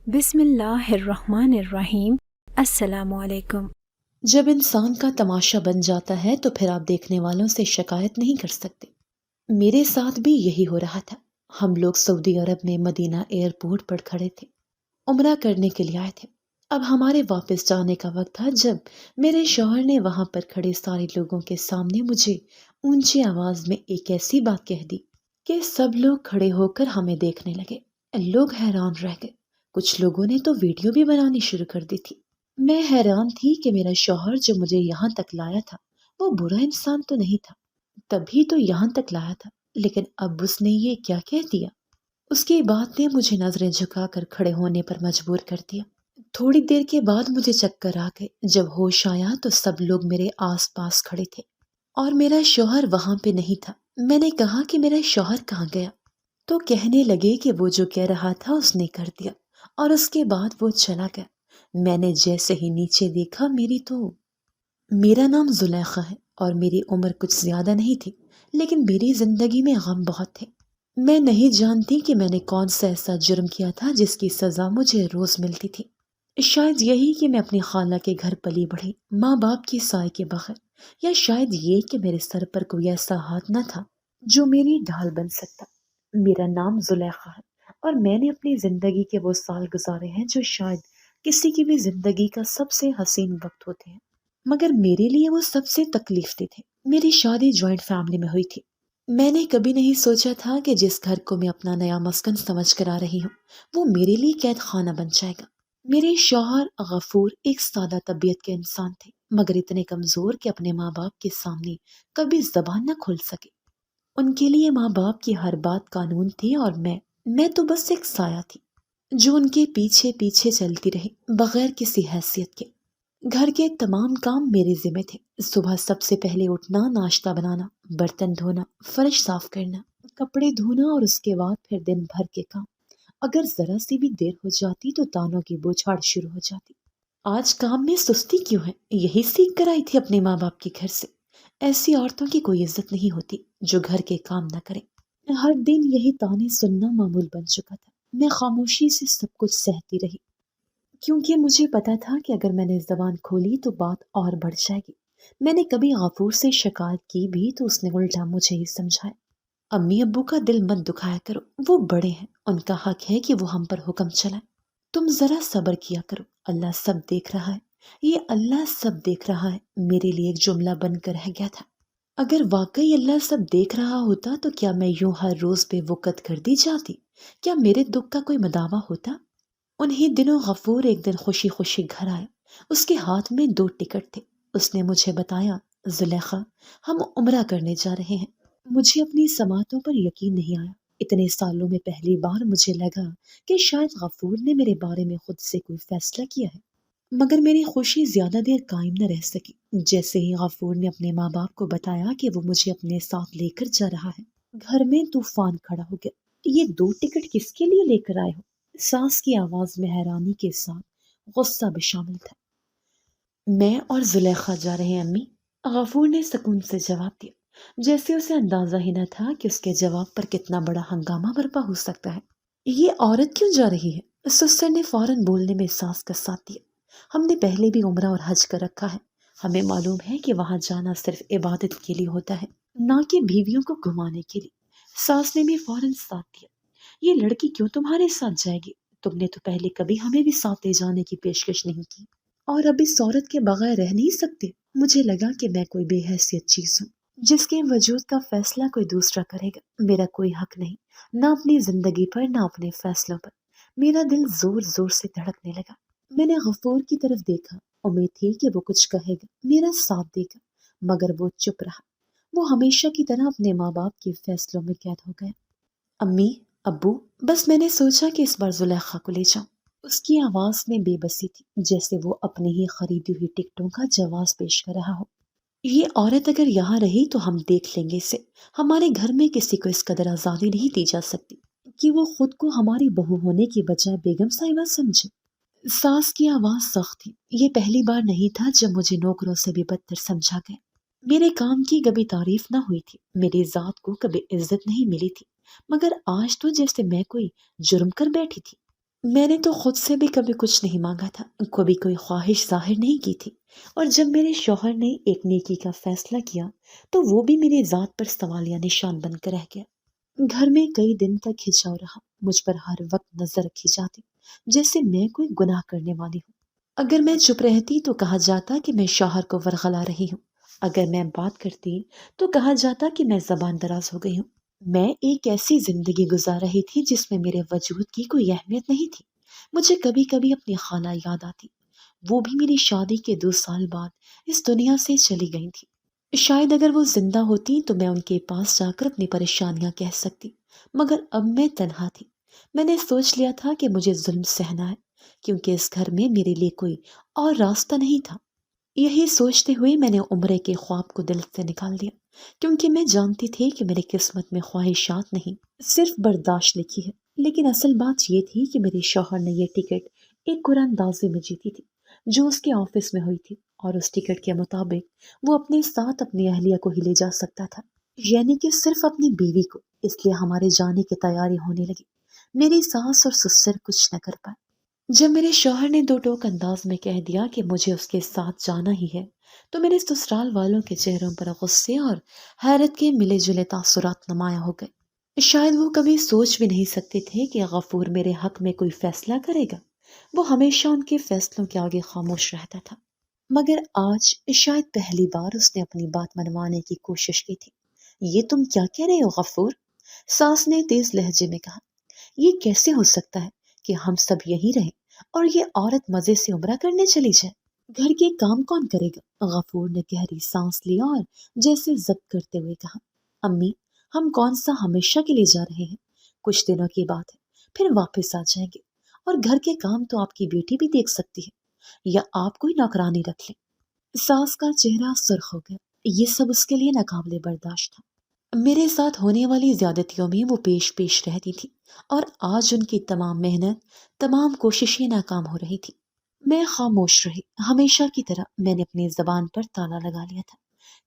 بسم اللہ الرحمن الرحیم۔ السلام علیکم۔ جب انسان کا تماشا بن جاتا ہے تو پھر آپ دیکھنے والوں سے شکایت نہیں کر سکتے۔ میرے ساتھ بھی یہی ہو رہا تھا۔ ہم لوگ سعودی عرب میں مدینہ ایئرپورٹ پر کھڑے تھے، عمرہ کرنے کے لیے آئے تھے۔ اب ہمارے واپس جانے کا وقت تھا جب میرے شوہر نے وہاں پر کھڑے سارے لوگوں کے سامنے مجھے اونچی آواز میں ایک ایسی بات کہہ دی کہ سب لوگ کھڑے ہو کر ہمیں دیکھنے لگے۔ لوگ حیران رہ گئے، کچھ لوگوں نے تو ویڈیو بھی بنانی شروع کر دی تھی۔ میں حیران تھی کہ میرا شوہر جو مجھے یہاں تک لایا تھا وہ برا انسان تو نہیں تھا، تبھی تو یہاں تک لایا تھا، لیکن اب اس نے یہ کیا کہہ دیا۔ اس کی بات نے مجھے نظریں جھکا کر کھڑے ہونے پر مجبور کر دیا۔ تھوڑی دیر کے بعد مجھے چکر آ گئے۔ جب ہوش آیا تو سب لوگ میرے آس پاس کھڑے تھے اور میرا شوہر وہاں پہ نہیں تھا۔ میں نے کہا کہ میرا شوہر کہاں گیا؟ تو کہنے لگے کہ وہ جو کہہ رہا تھا اس نے کر دیا اور اس کے بعد وہ چلا گیا۔ میں نے جیسے ہی نیچے دیکھا میرا نام زلیخا ہے اور میری عمر کچھ زیادہ نہیں تھی، لیکن میری زندگی میں غم بہت تھے۔ میں نہیں جانتی کہ میں نے کون سا ایسا جرم کیا تھا جس کی سزا مجھے روز ملتی تھی۔ شاید یہی کہ میں اپنی خالہ کے گھر پلی بڑھی، ماں باپ کی سائے کے بغیر، یا شاید یہ کہ میرے سر پر کوئی ایسا ہاتھ نہ تھا جو میری ڈھال بن سکتا۔ میرا نام زلیخا ہے اور میں نے اپنی زندگی کے وہ سال گزارے ہیں جو شاید کسی کی بھی زندگی کا سب سے حسین وقت ہوتے ہیں، مگر میرے لیے وہ سب سے تکلیف دہ تھے۔ میری شادی جوائنٹ فیملی میں ہوئی تھی۔ میں نے کبھی نہیں سوچا تھا کہ جس گھر کو میں اپنا نیا مسکن سمجھ کر آ رہی ہوں وہ میرے لیے قید خانہ بن جائے گا۔ میرے شوہر غفور ایک سادہ طبیعت کے انسان تھے، مگر اتنے کمزور کہ اپنے ماں باپ کے سامنے کبھی زبان نہ کھول سکے۔ ان کے لیے ماں باپ کی ہر بات قانون تھی اور میں تو بس ایک سایہ تھی جو ان کے پیچھے پیچھے چلتی رہی بغیر کسی حیثیت کے۔ گھر کے تمام کام میرے ذمہ تھے۔ صبح سب سے پہلے اٹھنا، ناشتہ بنانا، برتن دھونا، فرش صاف کرنا، کپڑے دھونا اور اس کے بعد پھر دن بھر کے کام۔ اگر ذرا سی بھی دیر ہو جاتی تو تانوں کی بوچھاڑ شروع ہو جاتی۔ آج کام میں سستی کیوں ہے؟ یہی سیکھ کر آئی تھی اپنے ماں باپ کے گھر سے۔ ایسی عورتوں کی کوئی عزت نہیں ہوتی جو گھر کے کام نہ کرے۔ ہر دن یہی طعنے سننا معمول بن چکا تھا۔ میں خاموشی سے سب کچھ سہتی رہی، کیونکہ مجھے پتا تھا کہ اگر میں نے زبان کھولی تو بات اور بڑھ جائے گی۔ میں نے کبھی غفور سے شکایت کی بھی تو اس نے الٹا مجھے ہی سمجھایا، امی ابو کا دل مت دکھایا کرو، وہ بڑے ہیں، ان کا حق ہے کہ وہ ہم پر حکم چلائیں۔ تم ذرا صبر کیا کرو، اللہ سب دیکھ رہا ہے۔ یہ اللہ سب دیکھ رہا ہے میرے لیے ایک جملہ بن کر رہ گیا تھا۔ اگر واقعی اللہ سب دیکھ رہا ہوتا تو کیا میں یوں ہر روز بے وقت کر دی جاتی؟ کیا میرے دکھ کا کوئی مداوع ہوتا؟ انہی دنوں غفور ایک دن خوشی خوشی گھر آیا۔ اس کے ہاتھ میں 2 ٹکٹ تھے۔ اس نے مجھے بتایا، زلیخا، ہم عمرہ کرنے جا رہے ہیں۔ مجھے اپنی سماعتوں پر یقین نہیں آیا۔ اتنے سالوں میں پہلی بار مجھے لگا کہ شاید غفور نے میرے بارے میں خود سے کوئی فیصلہ کیا ہے، مگر میری خوشی زیادہ دیر قائم نہ رہ سکی۔ جیسے ہی غفور نے اپنے ماں باپ کو بتایا کہ وہ مجھے اپنے ساتھ لے کر جا رہا ہے، گھر میں طوفان کھڑا ہو گیا۔ یہ 2 ٹکٹ کس کے لیے لے کر آئے ہو؟ ساس کی آواز میں حیرانی کے ساتھ غصہ بھی شامل تھا۔ میں اور زلیخا جا رہے ہیں امی، غفور نے سکون سے جواب دیا، جیسے اسے اندازہ ہی نہ تھا کہ اس کے جواب پر کتنا بڑا ہنگامہ برپا ہو سکتا ہے۔ یہ عورت کیوں جا رہی ہے؟ سسر نے فوراً بولنے میں سانس کا ساتھ دیا۔ ہم نے پہلے بھی عمرہ اور حج کر رکھا ہے، ہمیں معلوم ہے کہ وہاں جانا صرف عبادت کے لیے ہوتا ہے، نہ کہ بیویوں کو گھمانے کے لیے۔ ساس نے بھی فوراً ساتھ دیا۔ یہ لڑکی کیوں تمہارے ساتھ جائے گی؟ تم نے تو پہلے کبھی ہمیں بھی ساتھ لے جانے کی پیشکش نہیں کی، اور اب اس عورت کے بغیر رہ نہیں سکتے۔ مجھے لگا کہ میں کوئی بے حیثیت چیز ہوں جس کے وجود کا فیصلہ کوئی دوسرا کرے گا۔ میرا کوئی حق نہیں، نہ اپنی زندگی پر نہ اپنے فیصلوں پر۔ میرا دل زور زور سے دھڑکنے لگا۔ میں نے غفور کی طرف دیکھا، امید تھی کہ وہ کچھ کہے گا، میرا ساتھ دے گا، مگر وہ چپ رہا۔ وہ ہمیشہ کی طرح اپنے ماں باپ کے فیصلوں میں قید ہو گیا۔ امی ابو، بس میں نے سوچا کہ اس بار زلیخا کو لے جاؤں۔ اس کی آواز میں بے بسی تھی، جیسے وہ اپنی ہی خریدی ہوئی ٹکٹوں کا جواز پیش کر رہا ہو۔ یہ عورت اگر یہاں رہی تو ہم دیکھ لیں گے اسے۔ ہمارے گھر میں کسی کو اس قدر آزادی نہیں دی جا سکتی کہ وہ خود کو ہماری بہو ہونے کی بجائے بیگم صاحبہ سمجھے۔ ساس کی آواز سخت تھی۔ یہ پہلی بار نہیں تھا جب مجھے نوکروں سے بھی بدتر سمجھا گیا۔ میرے کام کی کبھی تعریف نہ ہوئی تھی، میری ذات کو کبھی عزت نہیں ملی تھی، مگر آج تو جیسے میں کوئی جرم کر بیٹھی تھی۔ میں نے تو خود سے بھی کبھی کچھ نہیں مانگا تھا، کبھی کوئی خواہش ظاہر نہیں کی تھی، اور جب میرے شوہر نے ایک نیکی کا فیصلہ کیا تو وہ بھی میری ذات پر سوالیہ نشان بن کر رہ گیا۔ گھر میں کئی دن تک کھنچاؤ رہا، مجھ پر ہر وقت نظر رکھی جاتی، جیسے میں کوئی گناہ کرنے والی ہوں۔ اگر میں چپ رہتی تو کہا جاتا کہ میں شوہر کو ورغلا رہی ہوں، اگر میں بات کرتی تو کہا جاتا کہ میں زبان دراز ہو گئی ہوں۔ میں ایک ایسی زندگی گزار رہی تھی جس میں میرے وجود کی کوئی اہمیت نہیں تھی۔ مجھے کبھی کبھی اپنی خالہ یاد آتی، وہ بھی میری شادی کے 2 سال بعد اس دنیا سے چلی گئی تھی۔ شاید اگر وہ زندہ ہوتی تو میں ان کے پاس جا کر اپنی پریشانیاں کہہ سکتی، مگر اب میں تنہا تھی۔ میں نے سوچ لیا تھا کہ مجھے ظلم سہنا ہے، کیونکہ اس گھر میں میرے لیے کوئی اور راستہ نہیں تھا۔ یہی سوچتے ہوئے میں نے عمرے کے خواب کو دل سے نکال دیا، کیونکہ میں جانتی تھی کہ میری قسمت میں خواہشات نہیں، صرف برداشت لکھی ہے۔ لیکن اصل بات یہ تھی کہ میرے شوہر نے یہ ٹکٹ ایک قرآن اندازی میں جیتی تھی، جو اس کے آفس میں ہوئی تھی، اور اس ٹکٹ کے مطابق وہ اپنے ساتھ اپنی اہلیہ کو ہی لے جا سکتا تھا، یعنی کہ صرف اپنی بیوی کو۔ اس لیے ہمارے جانے کی تیاری ہونے لگی۔ میری ساس اور سسر کچھ نہ کر پائے۔ جب میرے شوہر نے 2 ٹوک انداز میں کہہ دیا کہ مجھے اس کے ساتھ جانا ہی ہے، تو میرے سسرال والوں کے چہروں پر غصے اور حیرت کے ملے جلے تاثرات نمایاں ہو گئے۔ شاید وہ کبھی سوچ بھی نہیں سکتے تھے کہ غفور میرے حق میں کوئی فیصلہ کرے گا۔ وہ ہمیشہ ان کے فیصلوں کے آگے خاموش رہتا تھا، مگر آج شاید پہلی بار اس نے اپنی بات منوانے کی کوشش کی تھی۔ یہ تم کیا کہہ رہے ہو غفور؟ ساس نے تیز لہجے میں کہا۔ یہ کیسے ہو سکتا ہے کہ ہم سب یہیں رہیں اور یہ عورت مزے سے عمرہ کرنے چلی جائے؟ گھر کے کام کون کرے گا؟ غفور نے گہری سانس لیا اور جیسے ضبط کرتے ہوئے کہا، امی، ہم کون سا ہمیشہ کے لیے جا رہے ہیں؟ کچھ دنوں کی بات ہے، پھر واپس آ جائیں گے، اور گھر کے کام تو آپ کی بیٹی بھی دیکھ سکتی ہے، یا آپ کوئی نوکرانی رکھ لیں۔ ساس کا چہرہ سرخ ہو گیا۔ یہ سب اس کے لیے ناقابل برداشت تھا۔ میرے ساتھ ہونے والی زیادتیوں میں وہ پیش پیش رہتی تھی، اور آج ان کی تمام محنت، تمام کوششیں ناکام ہو رہی تھی۔ میں خاموش رہی۔ ہمیشہ کی طرح میں نے اپنی زبان پر تالا لگا لیا تھا،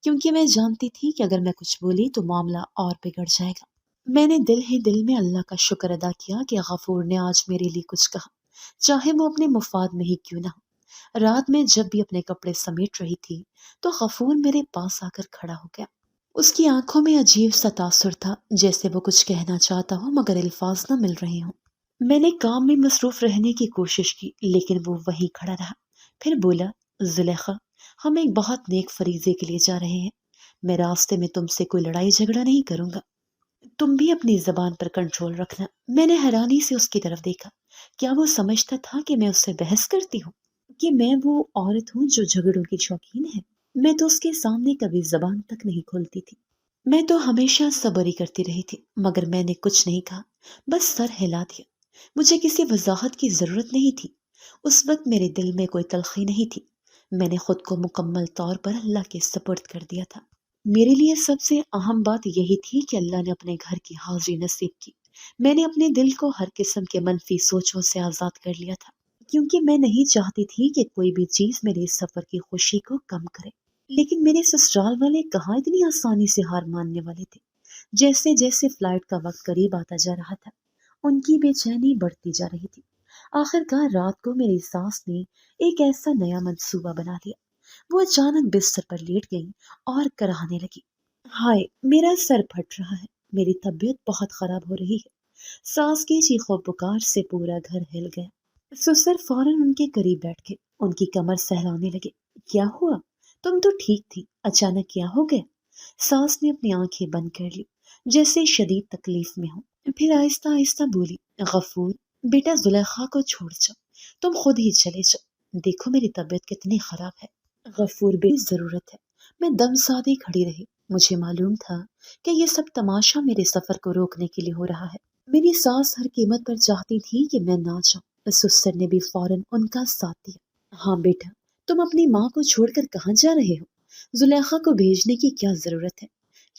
کیونکہ میں جانتی تھی کہ اگر میں کچھ بولی تو معاملہ اور بگڑ جائے گا۔ میں نے دل ہی دل میں اللہ کا شکر ادا کیا کہ غفور نے آج میرے لیے کچھ کہا، چاہے وہ اپنے مفاد میں ہی کیوں نہ ہو۔ رات میں جب بھی اپنے کپڑے سمیٹ رہی تھی تو غفور میرے پاس آ کر کھڑا ہو گیا۔ اس کی آنکھوں میں عجیب سا تاثر تھا، جیسے وہ کچھ کہنا چاہتا ہو مگر الفاظ نہ مل رہے ہوں۔ میں نے کام میں مصروف رہنے کی کوشش کی، لیکن وہ وہیں کھڑا رہا۔ پھر بولا، زلیخا، ہم ایک بہت نیک فریضے کے لیے جا رہے ہیں۔ میں راستے میں تم سے کوئی لڑائی جھگڑا نہیں کروں گا۔ تم بھی اپنی زبان پر کنٹرول رکھنا۔ میں نے حیرانی سے اس کی طرف دیکھا۔ کیا وہ سمجھتا تھا کہ میں اس سے بحث کرتی ہوں، کہ میں وہ عورت ہوں جو جھگڑوں کی شوقین ہے؟ میں تو اس کے سامنے کبھی زبان تک نہیں کھولتی تھی۔ میں تو ہمیشہ صبر کرتی رہی تھی، مگر میں نے کچھ نہیں کہا، بس سر ہلا دیا۔ مجھے کسی وضاحت کی ضرورت نہیں تھی۔ اس وقت میرے دل میں کوئی تلخی نہیں تھی۔ میں نے خود کو مکمل طور پر اللہ کے سپرد کر دیا تھا۔ میرے لیے سب سے اہم بات یہی تھی کہ اللہ نے اپنے گھر کی حاضری نصیب کی۔ میں نے اپنے دل کو ہر قسم کے منفی سوچوں سے آزاد کر لیا تھا، کیونکہ میں نہیں چاہتی تھی کہ کوئی بھی چیز میرے اس سفر کی خوشی کو کم کرے۔ لیکن میرے سسرال والے کہاں اتنی آسانی سے ہار ماننے والے تھے۔ جیسے جیسے فلائٹ کا وقت قریب آتا جا رہا تھا، ان کی بے چینی بڑھتی جا رہی تھی۔ آخر کار رات کو میری ساس نے ایک ایسا نیا منصوبہ بنا لیا۔ وہ اچانک بستر پر لیٹ گئی اور کراہنے لگی، ہائے، میرا سر پھٹ رہا ہے، میری طبیعت بہت خراب ہو رہی ہے۔ ساس کی چیخ و پکار سے پورا گھر ہل گیا۔ سسر فوراً ان کے قریب بیٹھ گئے، ان کی کمر سہلانے لگے۔ کیا ہوا؟ تم تو ٹھیک تھی، اچانک کیا ہو گیا؟ ساس نے اپنی آنکھیں بند کر لی، جیسے شدید تکلیف میں ہو۔ پھر آہستہ آہستہ بولی، غفور بیٹا، زلیخا کو چھوڑ جاؤ، تم خود ہی چلے جاؤ، دیکھو میری طبیعت کتنی خراب ہے۔ غفور بے ضرورت ہے۔ میں دم سادی کھڑی رہی۔ مجھے معلوم تھا کہ یہ سب تماشا میرے سفر کو روکنے کے لیے ہو رہا ہے۔ میری ساس ہر قیمت پر چاہتی تھی کہ میں نہ جاؤں۔ سسر نے بھی فوراً ان کا ساتھ دیا۔ ہاں بیٹا، تم اپنی ماں کو چھوڑ کر کہاں جا رہے ہو؟ زلیخا کو بھیجنے کی کیا ضرورت ہے؟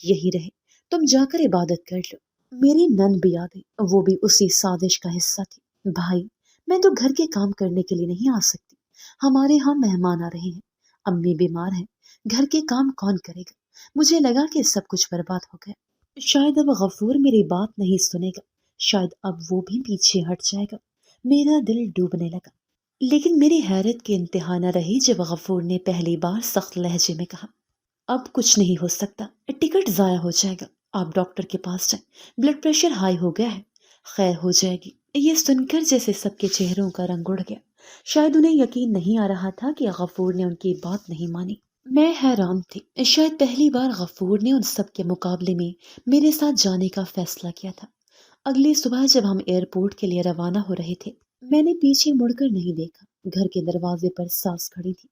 یہی رہے، تم جا کر عبادت کر لو۔ میری نند بھی آ گئی، وہ بھی اسی سازش کا حصہ تھی۔ بھائی، میں تو گھر کے کام کرنے کے لیے نہیں آ سکتی، ہمارے ہاں مہمان آ رہے ہیں، امی بیمار ہیں، گھر کے کام کون کرے گا؟ مجھے لگا کہ سب کچھ برباد ہو گیا۔ شاید اب غفور میری بات نہیں سنے گا، شاید اب وہ بھی پیچھے ہٹ جائے گا، میرا دل ڈوبنے لگا، لیکن میری حیرت کی انتہا نہ رہی جب غفور نے پہلی بار سخت لہجے میں کہا، اب کچھ نہیں ہو سکتا، ٹکٹ ضائع ہو جائے گا، آپ ڈاکٹر کے پاس جائیں، بلڈ پریشر ہائی ہو گیا ہے، خیر ہو جائے گی۔ یہ سن کر جیسے سب کے چہروں کا رنگ اڑ گیا، شاید انہیں یقین نہیں آ رہا تھا کہ غفور نے ان کی بات نہیں مانی۔ میں حیران تھی، شاید پہلی بار غفور نے ان سب کے مقابلے میں میرے ساتھ جانے کا فیصلہ کیا تھا۔ اگلی صبح جب ہم ایئرپورٹ کے لیے روانہ ہو رہے تھے، میں نے پیچھے مڑ کر نہیں دیکھا۔ گھر کے دروازے پر ساس کھڑی تھی،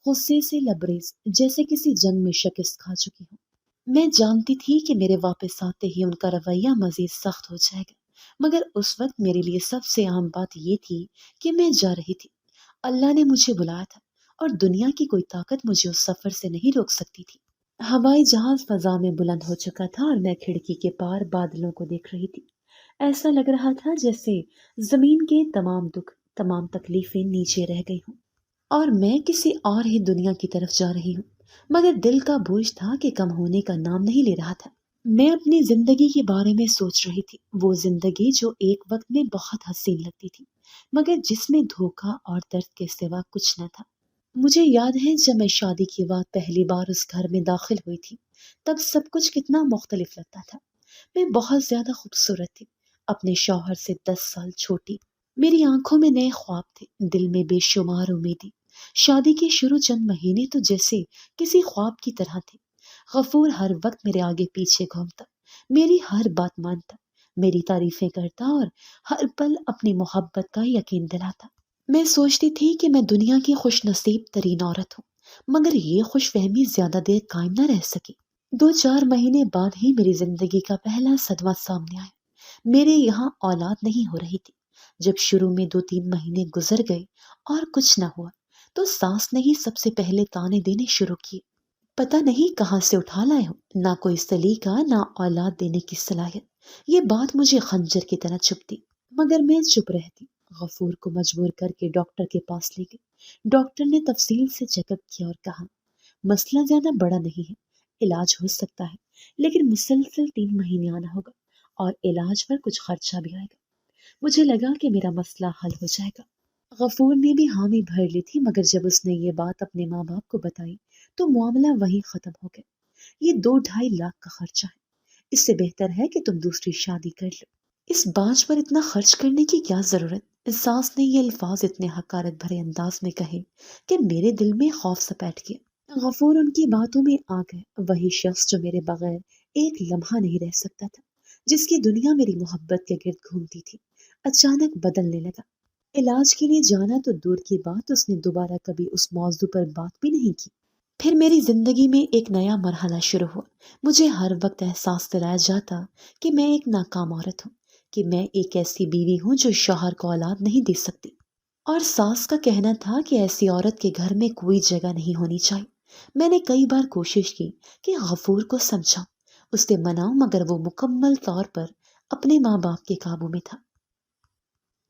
غصے سے لبریز، جیسے کسی جنگ میں شکست کھا چکی ہوں۔ میں جانتی تھی کہ میرے واپس آتے ہی ان کا رویہ مزید سخت ہو جائے گا، مگر اس وقت میرے لیے سب سے اہم بات یہ تھی کہ میں جا رہی تھی۔ اللہ نے مجھے بلایا تھا اور دنیا کی کوئی طاقت مجھے اس سفر سے نہیں روک سکتی تھی۔ ہوائی جہاز فضا میں بلند ہو چکا تھا اور میں کھڑکی کے پار بادلوں کو دیکھ رہی تھی۔ ایسا لگ رہا تھا جیسے زمین کے تمام دکھ، تمام تکلیفیں نیچے رہ گئی ہوں اور میں کسی اور ہی دنیا کی طرف جا رہی ہوں، مگر دل کا بوجھ تھا کہ کم ہونے کا نام نہیں لے رہا تھا۔ میں اپنی زندگی کے بارے میں سوچ رہی تھی، وہ زندگی جو ایک وقت میں بہت حسین لگتی تھی، مگر جس میں دھوکہ اور درد کے سوا کچھ نہ تھا۔ مجھے یاد ہے جب میں شادی کے بعد پہلی بار اس گھر میں داخل ہوئی تھی، تب سب کچھ کتنا مختلف لگتا تھا۔ میں بہت زیادہ خوبصورت تھی، اپنے شوہر سے 10 سال چھوٹی۔ میری آنکھوں میں نئے خواب تھے، دل میں بے شمار امیدیں۔ شادی کے شروع چند مہینے تو جیسے کسی خواب کی طرح تھے۔ غفور ہر وقت میرے آگے پیچھے گھومتا، میری ہر بات مانتا، میری تعریفیں کرتا اور ہر پل اپنی محبت کا یقین دلاتا۔ میں سوچتی تھی کہ میں دنیا کی خوش نصیب ترین عورت ہوں، مگر یہ خوش فہمی زیادہ دیر قائم نہ رہ سکی۔ 2-4 مہینے بعد ہی میری زندگی کا پہلا صدمہ سامنے آیا۔ میرے یہاں اولاد نہیں ہو رہی تھی۔ جب شروع میں 2-3 مہینے گزر گئے اور کچھ نہ ہوا، تو ساس نے ہی سب سے پہلے تانے دینے شروع کیے۔ پتہ نہیں کہاں سے اٹھا لائے ہو، نہ کوئی سلیقہ، نہ اولاد دینے کی صلاحیت۔ یہ بات مجھے خنجر کی طرح چبھتی، مگر میں چپ رہتی۔ غفور کو مجبور کر کے ڈاکٹر کے پاس لے گئی۔ ڈاکٹر نے تفصیل سے چیک اپ کیا اور کہا، مسئلہ زیادہ بڑا نہیں ہے، علاج ہو سکتا ہے، لیکن مسلسل 3 مہینے آنا ہوگا اور علاج پر کچھ خرچہ بھی آئے گا۔ مجھے لگا کہ میرا مسئلہ حل ہو جائے گا۔ غفور نے بھی حامی بھر لی تھی، مگر جب اس نے یہ بات اپنے ماں باپ کو بتائی تو معاملہ وہیں ختم ہو گیا۔ یہ 2-2.5 لاکھ کا خرچہ ہے، اس سے بہتر ہے کہ تم دوسری شادی کر لو۔ اس بانجھ پر اتنا خرچ کرنے کی کیا ضرورت؟ ساس نے یہ الفاظ اتنے حقارت بھرے انداز میں کہے کہ میرے دل میں خوف سپیٹ گیا۔ غفور ان کی باتوں میں آ گئے، وہی شخص جو میرے بغیر ایک لمحہ نہیں رہ سکتا تھا، جس کی دنیا میری محبت کے گرد گھومتی تھی، اچانک بدلنے لگا۔ علاج کے لیے جانا تو دور کی بات، اس نے دوبارہ کبھی اس موضوع پر بات بھی نہیں کی۔ پھر میری زندگی میں ایک نیا مرحلہ شروع ہوا۔ مجھے ہر وقت احساس دلایا جاتا کہ میں ایک ناکام عورت ہوں، کہ میں ایک ایسی بیوی ہوں جو شوہر کو اولاد نہیں دے سکتی، اور ساس کا کہنا تھا کہ ایسی عورت کے گھر میں کوئی جگہ نہیں ہونی چاہیے۔ میں نے کئی بار کوشش کی کہ غفور کو سمجھاؤں، اس سے مناؤں، مگر وہ مکمل طور پر اپنے ماں باپ کے قابو میں تھا۔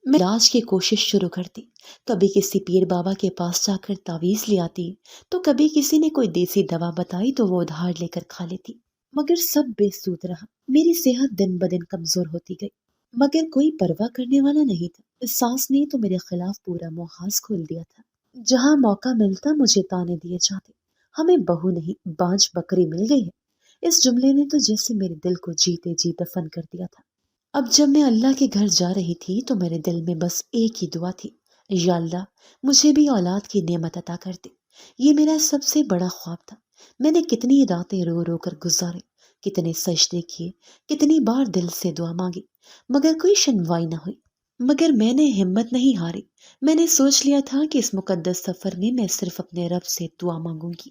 میں علاج کی کوشش شروع کرتی، کبھی کسی پیر بابا کے پاس جا کر تعویذ لے آتی، تو کبھی کسی نے کوئی دیسی دوا بتائی تو وہ ادھار لے کر کھا لیتی، مگر سب بے سود رہا۔ میری صحت دن بدن کمزور ہوتی گئی، مگر کوئی پرواہ کرنے والا نہیں تھا۔ ساس نے تو میرے خلاف پورا محاذ کھول دیا تھا۔ جہاں موقع ملتا مجھے تانے دیے جاتے، ہمیں بہو نہیں بانجھ بکری مل گئی ہے۔ اس جملے نے تو جیسے میرے دل کو جیتے جی دفن کر دیا تھا۔ اب جب میں اللہ کے گھر جا رہی تھی تو میرے دل میں بس ایک ہی دعا تھی، یا اللہ مجھے بھی اولاد کی نعمت عطا کر دے۔ یہ میرا سب سے بڑا خواب تھا۔ میں نے کتنی راتیں رو رو کر گزارے، کتنے سجدے کیے، کتنی بار دل سے دعا مانگی، مگر کوئی سنوائی نہ ہوئی۔ مگر میں نے ہمت نہیں ہاری۔ میں نے سوچ لیا تھا کہ اس مقدس سفر میں میں صرف اپنے رب سے دعا مانگوں گی۔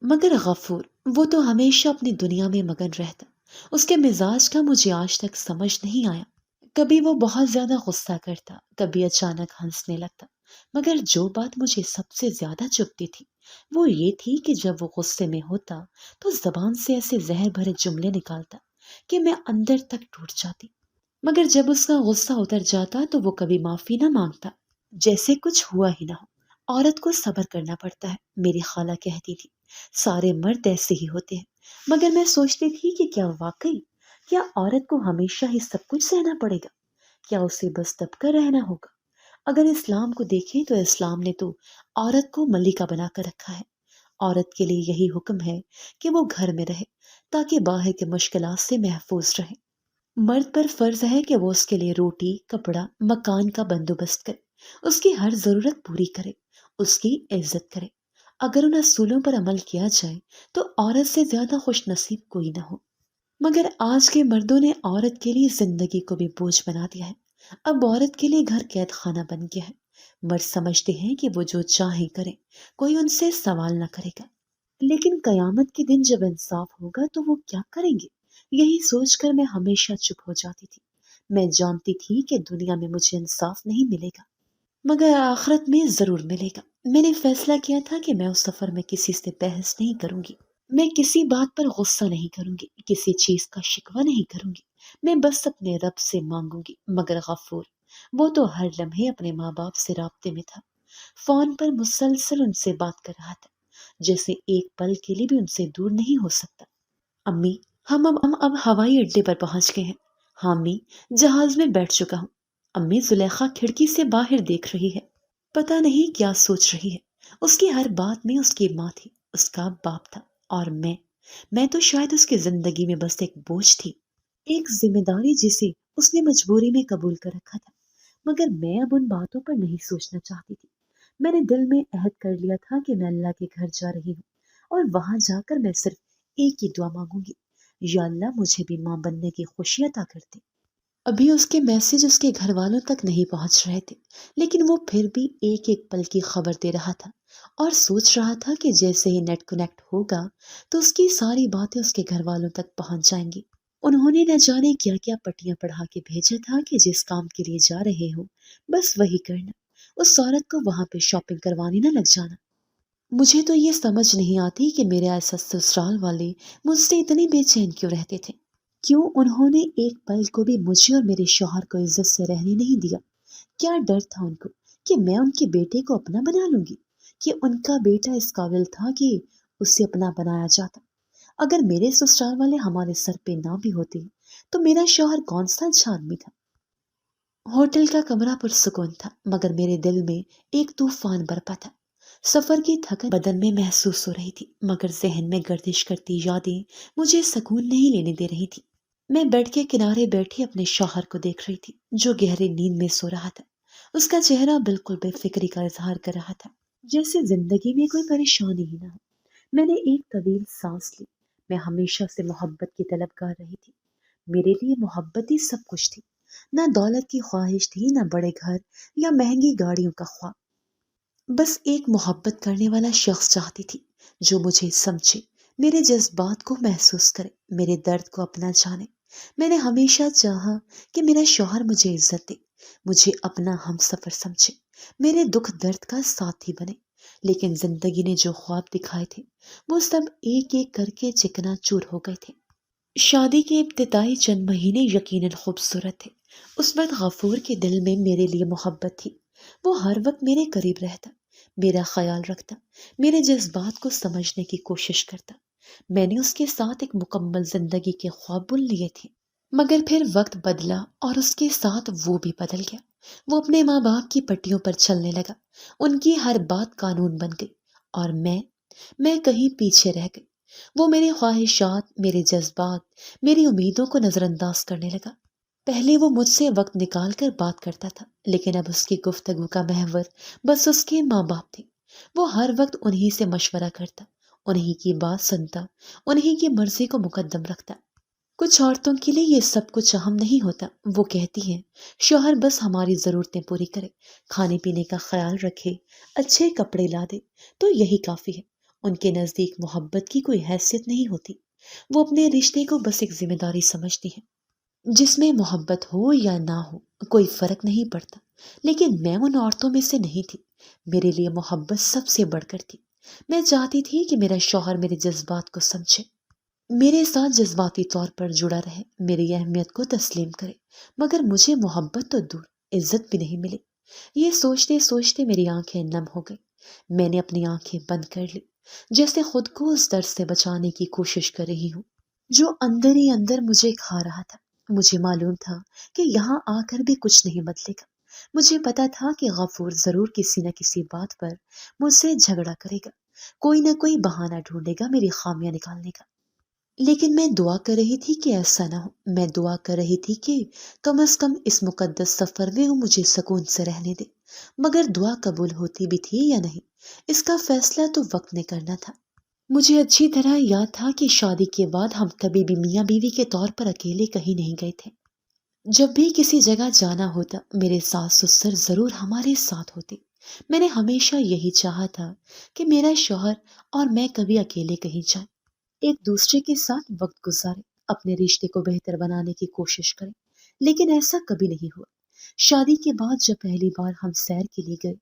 مگر غفور، وہ تو ہمیشہ اپنی دنیا میں مگن رہتا، اس کے مزاج کا مجھے آج تک سمجھ نہیں آیا۔ کبھی وہ بہت زیادہ غصہ کرتا، کبھی اچانک ہنسنے لگتا، مگر جو بات مجھے سب سے زیادہ چبھتی تھی وہ یہ تھی کہ جب وہ غصے میں ہوتا تو زبان سے ایسے زہر بھرے جملے نکالتا کہ میں اندر تک ٹوٹ جاتی، مگر جب اس کا غصہ اتر جاتا تو وہ کبھی معافی نہ مانگتا، جیسے کچھ ہوا ہی نہ ہو۔ عورت کو صبر کرنا پڑتا ہے، میری خالہ کہتی تھی، سارے مرد ایسے ہی ہوتے ہیں، مگر میں سوچتی تھی کہ کیا واقعی، کیا عورت کو ہمیشہ ہی سب کچھ سہنا پڑے گا؟ کیا اسے بس دب کر رہنا ہوگا؟ اگر اسلام کو دیکھیں تو اسلام نے تو عورت کو ملکہ بنا کر رکھا ہے۔ عورت کے لیے یہی حکم ہے کہ وہ گھر میں رہے تاکہ باہر کے مشکلات سے محفوظ رہے۔ مرد پر فرض ہے کہ وہ اس کے لیے روٹی، کپڑا، مکان کا بندوبست کرے، اس کی ہر ضرورت پوری کرے، اس کی عزت کرے۔ اگر ان اصولوں پر عمل کیا جائے تو عورت سے زیادہ خوش نصیب کوئی نہ ہو۔ مگر آج کے مردوں نے عورت کے لیے زندگی کو بھی بوجھ بنا دیا ہے۔ اب عورت کے لیے گھر قید خانہ بن گیا ہے۔ مرد سمجھتے ہیں کہ وہ جو چاہیں کریں، کوئی ان سے سوال نہ کرے گا۔ لیکن قیامت کے دن جب انصاف ہوگا تو وہ کیا کریں گے؟ یہی سوچ کر میں ہمیشہ چپ ہو جاتی تھی۔ میں جانتی تھی کہ دنیا میں مجھے انصاف نہیں ملے گا، مگر آخرت میں ضرور ملے گا۔ میں نے فیصلہ کیا تھا کہ میں اس سفر میں کسی سے بحث نہیں کروں گی، میں کسی بات پر غصہ نہیں کروں گی، کسی چیز کا شکوہ نہیں کروں گی۔ میں بس اپنے رب سے مانگوں گی، مگر غفور، وہ تو ہر لمحے اپنے ماں باپ سے رابطے میں تھا، فون پر مسلسل ان سے بات کر رہا تھا، جیسے ایک پل کے لیے بھی ان سے دور نہیں ہو سکتا۔ امی، ہم اب ہوائی اڈے پر پہنچ گئے ہیں۔ ہاں امی، جہاز میں بیٹھ چکا ہوں۔ امی، زلیخا کھڑکی سے باہر دیکھ رہی ہے، پتہ نہیں کیا سوچ رہی ہے۔ اس کی ہر بات میں اس کی ماں تھی، اس کا باپ تھا، اور میں تو شاید اس کی زندگی میں بس ایک بوجھ تھی، ایک ذمہ داری جسے اس نے مجبوری میں قبول کر رکھا تھا۔ مگر میں اب ان باتوں پر نہیں سوچنا چاہتی تھی۔ میں نے دل میں عہد کر لیا تھا کہ میں اللہ کے گھر جا رہی ہوں، اور وہاں جا کر میں صرف ایک ہی دعا مانگوں گی، یا اللہ مجھے بھی ماں بننے کی خوشی عطا کر دے۔ ابھی اس کے میسج اس کے گھر والوں تک نہیں پہنچ رہے تھے، لیکن وہ پھر بھی ایک ایک پل کی خبر دے رہا تھا، اور سوچ رہا تھا کہ جیسے ہی نیٹ کنیکٹ ہوگا تو اس کی ساری باتیں اس کے گھر والوں تک پہنچ جائیں گی۔ انہوں نے نہ جانے کیا کیا پٹیاں پڑھا کے بھیجا تھا کہ جس کام کے لیے جا رہے ہو بس وہی کرنا، اس عورت کو وہاں پہ شاپنگ کروانے نہ لگ جانا۔ مجھے تو یہ سمجھ نہیں آتی کہ میرے ایسا سسرال والے مجھ سے اتنے بے چین کیوں رہتے تھے، کیوں انہوں نے ایک پل کو بھی مجھے اور میرے شوہر کو عزت سے رہنے نہیں دیا؟ کیا ڈر تھا ان کو کہ میں ان کے بیٹے کو اپنا بنا لوں گی، کہ ان کا بیٹا اس قابل تھا کہ اسے اپنا بنایا جاتا؟ اگر میرے سسرال والے ہمارے سر پہ نہ بھی ہوتے تو میرا شوہر کون سا اچھا آدمی تھا۔ ہوٹل کا کمرہ پرسکون تھا، مگر میرے دل میں ایک طوفان برپا تھا۔ سفر کی تھکن بدن میں محسوس ہو رہی تھی، مگر ذہن میں گردش کرتی یادیں مجھے سکون نہیں لینے دے رہی تھی۔ میں بیڈ کے کنارے بیٹھی اپنے شوہر کو دیکھ رہی تھی، جو گہری نیند میں سو رہا تھا۔ اس کا چہرہ بالکل بے فکری کا اظہار کر رہا تھا، جیسے زندگی میں کوئی پریشانی ہی نہ ہو۔ میں نے ایک طویل سانس لی۔ میں ہمیشہ سے محبت کی طلبگار رہی تھی۔ میرے لیے محبت ہی سب کچھ تھی، نہ دولت کی خواہش تھی، نہ بڑے گھر یا مہنگی گاڑیوں کا خواب۔ بس ایک محبت کرنے والا شخص چاہتی تھی، جو مجھے سمجھے، میرے جذبات کو محسوس کرے، میرے درد کو اپنا جانے۔ میں نے ہمیشہ چاہا کہ میرا شوہر مجھے عزت دے، مجھے اپنا ہم سفر سمجھے، میرے دکھ درد کا ساتھی بنے۔ لیکن زندگی نے جو خواب دکھائے تھے وہ سب ایک ایک کر کے چکنا چور ہو گئے تھے۔ شادی کے ابتدائی چند مہینے یقیناً خوبصورت تھے۔ اس وقت غفور کے دل میں میرے لیے محبت تھی۔ وہ ہر وقت میرے قریب رہتا، میرا خیال رکھتا، میرے جذبات کو سمجھنے کی کوشش کرتا۔ میں نے اس کے ساتھ ایک مکمل زندگی کے خواب بن لیے تھے، مگر پھر وقت بدلا اور اس کے ساتھ وہ بھی بدل گیا۔ وہ اپنے ماں باپ کی پٹیوں پر چلنے لگا، ان کی ہر بات قانون بن گئی، اور میں کہیں پیچھے رہ گئی۔ وہ میرے خواہشات، میرے جذبات، میری امیدوں کو نظر انداز کرنے لگا۔ پہلے وہ مجھ سے وقت نکال کر بات کرتا تھا، لیکن اب اس کی گفتگو کا محور بس اس کے ماں باپ تھے۔ وہ ہر وقت انہی سے مشورہ کرتا، انہی کی بات سنتا، انہی کی مرضی کو مقدم رکھتا۔ کچھ عورتوں کے لیے یہ سب کچھ اہم نہیں ہوتا۔ وہ کہتی ہیں شوہر بس ہماری ضرورتیں پوری کرے، کھانے پینے کا خیال رکھے، اچھے کپڑے لا دے، تو یہی کافی ہے۔ ان کے نزدیک محبت کی کوئی حیثیت نہیں ہوتی۔ وہ اپنے رشتے کو بس ایک ذمہ داری سمجھتی ہیں، جس میں محبت ہو یا نہ ہو کوئی فرق نہیں پڑتا۔ لیکن میں ان عورتوں میں سے نہیں تھی۔ میرے لیے محبت سب سے بڑھ کر تھی۔ میں چاہتی تھی کہ میرا شوہر میرے جذبات کو سمجھے، میرے ساتھ جذباتی طور پر جڑا رہے، میری اہمیت کو تسلیم کرے، مگر مجھے محبت تو دور، عزت بھی نہیں ملی۔ یہ سوچتے سوچتے میری آنکھیں نم ہو گئی۔ میں نے اپنی آنکھیں بند کر لی، جیسے خود کو اس درد سے بچانے کی کوشش کر رہی ہوں جو اندر ہی اندر مجھے کھا رہا تھا۔ مجھے معلوم تھا کہ یہاں آ کر بھی کچھ نہیں بدلے گا۔ مجھے پتا تھا کہ غفور ضرور کسی نہ کسی بات پر مجھ سے جھگڑا کرے گا، کوئی نہ کوئی بہانہ ڈھونڈے گا میری خامیاں نکالنے کا۔ لیکن میں دعا کر رہی تھی کہ ایسا نہ ہو، میں دعا کر رہی تھی کہ کم از کم اس مقدس سفر میں وہ مجھے سکون سے رہنے دے۔ مگر دعا قبول ہوتی بھی تھی یا نہیں، اس کا فیصلہ تو وقت نے کرنا تھا۔ مجھے اچھی طرح یاد تھا کہ شادی کے بعد ہم کبھی بھی میاں بیوی کے طور پر اکیلے کہیں نہیں گئے تھے۔ جب بھی کسی جگہ جانا ہوتا میرے ساس سسر ضرور ہمارے ساتھ ہوتے۔ میں نے ہمیشہ یہی چاہا تھا کہ میرا شوہر اور میں کبھی اکیلے کہیں جائیں، ایک دوسرے کے ساتھ وقت گزارے، اپنے رشتے کو بہتر بنانے کی کوشش کریں، لیکن ایسا کبھی نہیں ہوا۔ شادی کے بعد جب پہلی بار ہم سیر کے لیے گئے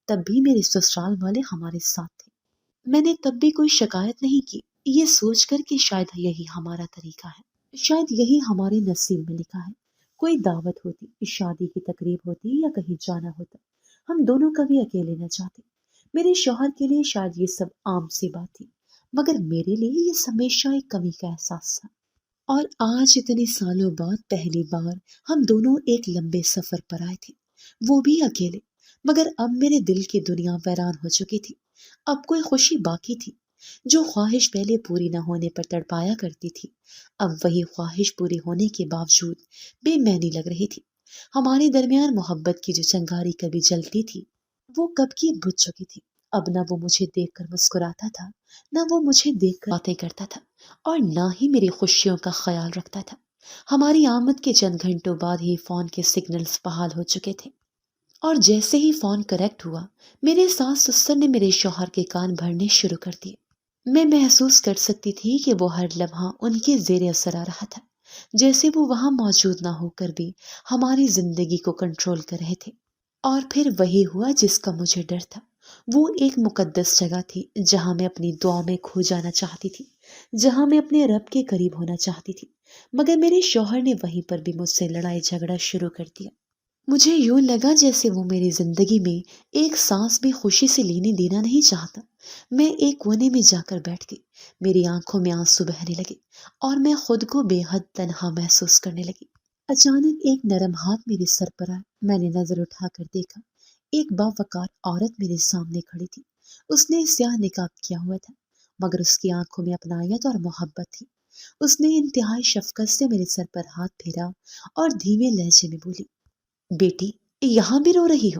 تب بھی میرے سسرال والے ہمارے ساتھ تھے۔ میں نے تب بھی کوئی شکایت نہیں کی، یہ سوچ کر کہ شاید یہی ہمارا طریقہ ہے، شاید یہی ہمارے نصیب میں لکھا ہے۔ کوئی دعوت ہوتی، شادی کی تقریب ہوتی یا کہیں جانا ہوتا، ہم دونوں کبھی اکیلے نہ جاتے۔ میرے شوہر کے لیے شاید یہ سب عام سی بات تھی، مگر میرے لیے یہ ہمیشہ ایک کمی کا احساس تھا۔ اور آج اتنے سالوں بعد پہلی بار ہم دونوں ایک لمبے سفر پر آئے تھے، وہ بھی اکیلے۔ مگر اب میرے دل کی دنیا ویران ہو چکی تھی، اب کوئی خوشی باقی تھی۔ جو خواہش پہلے پوری نہ ہونے پر تڑپایا کرتی تھی، اب وہی خواہش پوری ہونے کے باوجود بے معنی لگ رہی تھی۔ ہمارے درمیان محبت کی جو چنگاری کبھی جلتی تھی وہ کب کی بجھ چکی تھی۔ اب نہ وہ مجھے دیکھ کر مسکراتا تھا، نہ وہ مجھے دیکھ کر باتیں کرتا تھا، اور نہ ہی میری خوشیوں کا خیال رکھتا تھا۔ ہماری آمد کے چند گھنٹوں بعد ہی فون کے سگنلز بحال ہو چکے تھے، اور جیسے ہی فون کریکٹ ہوا میرے ساس سسر نے میرے شوہر کے کان بھرنے شروع کر دیے۔ میں محسوس کر سکتی تھی کہ وہ ہر لمحہ ان کے زیر اثر آ رہا تھا، جیسے وہ وہاں موجود نہ ہو کر بھی ہماری زندگی کو کنٹرول کر رہے تھے۔ اور پھر وہی ہوا جس کا مجھے ڈر تھا۔ وہ ایک مقدس جگہ تھی جہاں میں اپنی دعا میں کھو جانا چاہتی تھی، جہاں میں اپنے رب کے قریب ہونا چاہتی تھی، مگر میرے شوہر نے وہیں پر بھی مجھ سے لڑائی جھگڑا شروع کر دیا۔ مجھے یوں لگا جیسے وہ میری زندگی میں ایک سانس بھی خوشی سے لینے دینا نہیں چاہتا۔ میں ایک کونے میں جا کر بیٹھ گئی، میری آنکھوں میں آنسو بہنے لگے اور میں خود کو بے حد تنہا محسوس کرنے لگی۔ اچانک ایک نرم ہاتھ میرے سر پر آیا، میں نے نظر اٹھا کر دیکھا، ایک باوقار عورت میرے سامنے کھڑی تھی۔ اس نے سیاہ نقاب کیا ہوا تھا، مگر اس کی آنکھوں میں اپنائیت اور محبت تھی۔ اس نے انتہائی شفقت سے میرے سر پر ہاتھ پھیرا اور دھیمے لہجے میں بولی، بیٹی یہاں بھی رو رہی ہو؟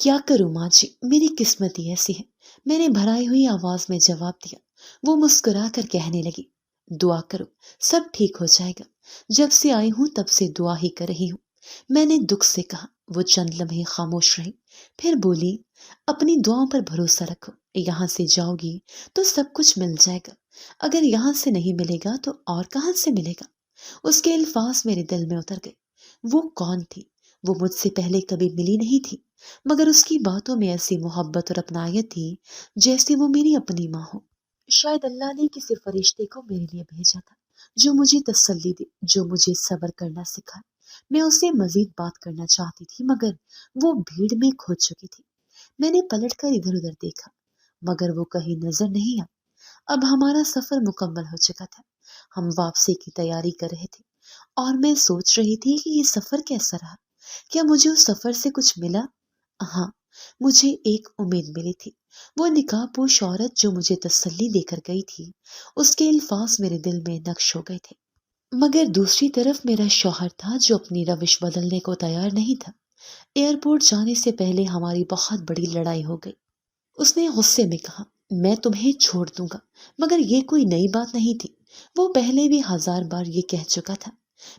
کیا کروں ماں جی، میری قسمت ہی ایسی ہے، میں نے بھرائی ہوئی آواز میں جواب دیا۔ وہ مسکرا کر کہنے لگی، دعا کرو، سب ٹھیک ہو جائے گا، جب سے آئی ہوں تب سے دعا ہی کر رہی ہوں۔ میں نے دکھ سے کہا۔ وہ چند لمحے خاموش رہی، پھر بولی، اپنی دعاؤں پر بھروسہ رکھو، یہاں سے جاؤ گی تو سب کچھ مل جائے گا، اگر یہاں سے نہیں ملے گا تو اور کہاں سے ملے گا۔ اس کے الفاظ میرے دل میں اتر گئے۔ وہ کون تھی؟ وہ مجھ سے پہلے کبھی ملی نہیں تھی، مگر اس کی باتوں میں ایسی محبت اور اپنائیت تھی جیسے وہ میری اپنی ماں ہو۔ شاید اللہ نے کسی فرشتے کو میرے لیے بھیجا تھا جو مجھے تسلی دے، جو مجھے صبر کرنا سکھائے۔ میں اسے مزید بات کرنا چاہتی تھی مگر وہ بھیڑ میں کھو چکی تھی۔ میں نے پلٹ کر ادھر ادھر دیکھا مگر وہ کہیں نظر نہیں آئی۔ اب ہمارا سفر مکمل ہو چکا تھا، ہم واپسی کی تیاری کر رہے تھے، اور میں سوچ رہی تھی کہ یہ سفر کیسا رہا، کیا مجھے اس سفر سے کچھ ملا؟ ہاں، مجھے ایک امید ملی تھی۔ وہ نقاب پوش عورت جو مجھے تسلی دے کر گئی تھی، اس کے الفاظ میرے دل میں نقش ہو گئے تھے۔ مگر دوسری طرف میرا شوہر تھا جو اپنی روش بدلنے کو تیار نہیں تھا۔ ایئرپورٹ جانے سے پہلے ہماری بہت بڑی لڑائی ہو گئی۔ اس نے غصے میں کہا، میں تمہیں چھوڑ دوں گا، مگر یہ کوئی نئی بات نہیں تھی، وہ پہلے بھی 1000 بار یہ کہہ چکا تھا۔